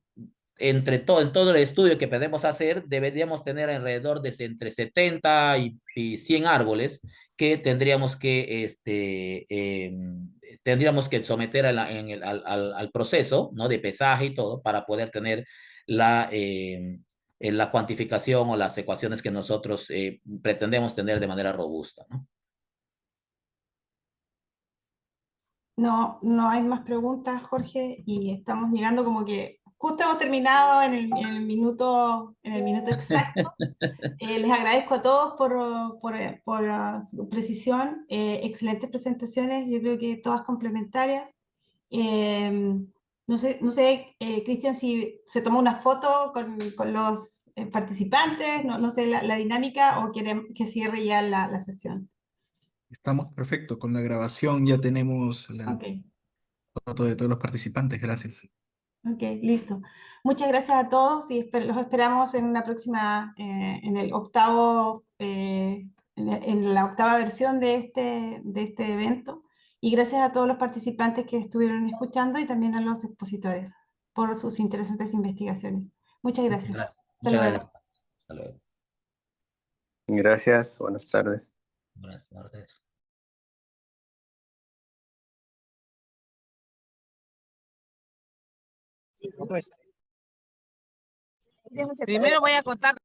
todo el estudio que podemos hacer, deberíamos tener alrededor de entre 70 y 100 árboles que tendríamos que someter al proceso, ¿no? De pesaje y todo para poder tener la cuantificación o las ecuaciones que nosotros pretendemos tener de manera robusta, ¿no? No, no hay más preguntas, Jorge, y estamos llegando como que justo hemos terminado en el minuto exacto. Les agradezco a todos por su precisión, excelentes presentaciones, yo creo que todas complementarias. No sé, Cristian, si se tomó una foto con los participantes, no sé la dinámica o quieren que cierre ya la sesión. Estamos perfectos con la grabación, ya tenemos la Ok. foto de todos los participantes, gracias. Ok, listo. Muchas gracias a todos y los esperamos en una próxima, en el octavo, en la octava versión de este evento. Y gracias a todos los participantes que estuvieron escuchando y también a los expositores por sus interesantes investigaciones. Muchas gracias. Hasta Muchas luego. gracias. Hasta luego. Gracias, buenas tardes. Buenas tardes. Primero voy a contar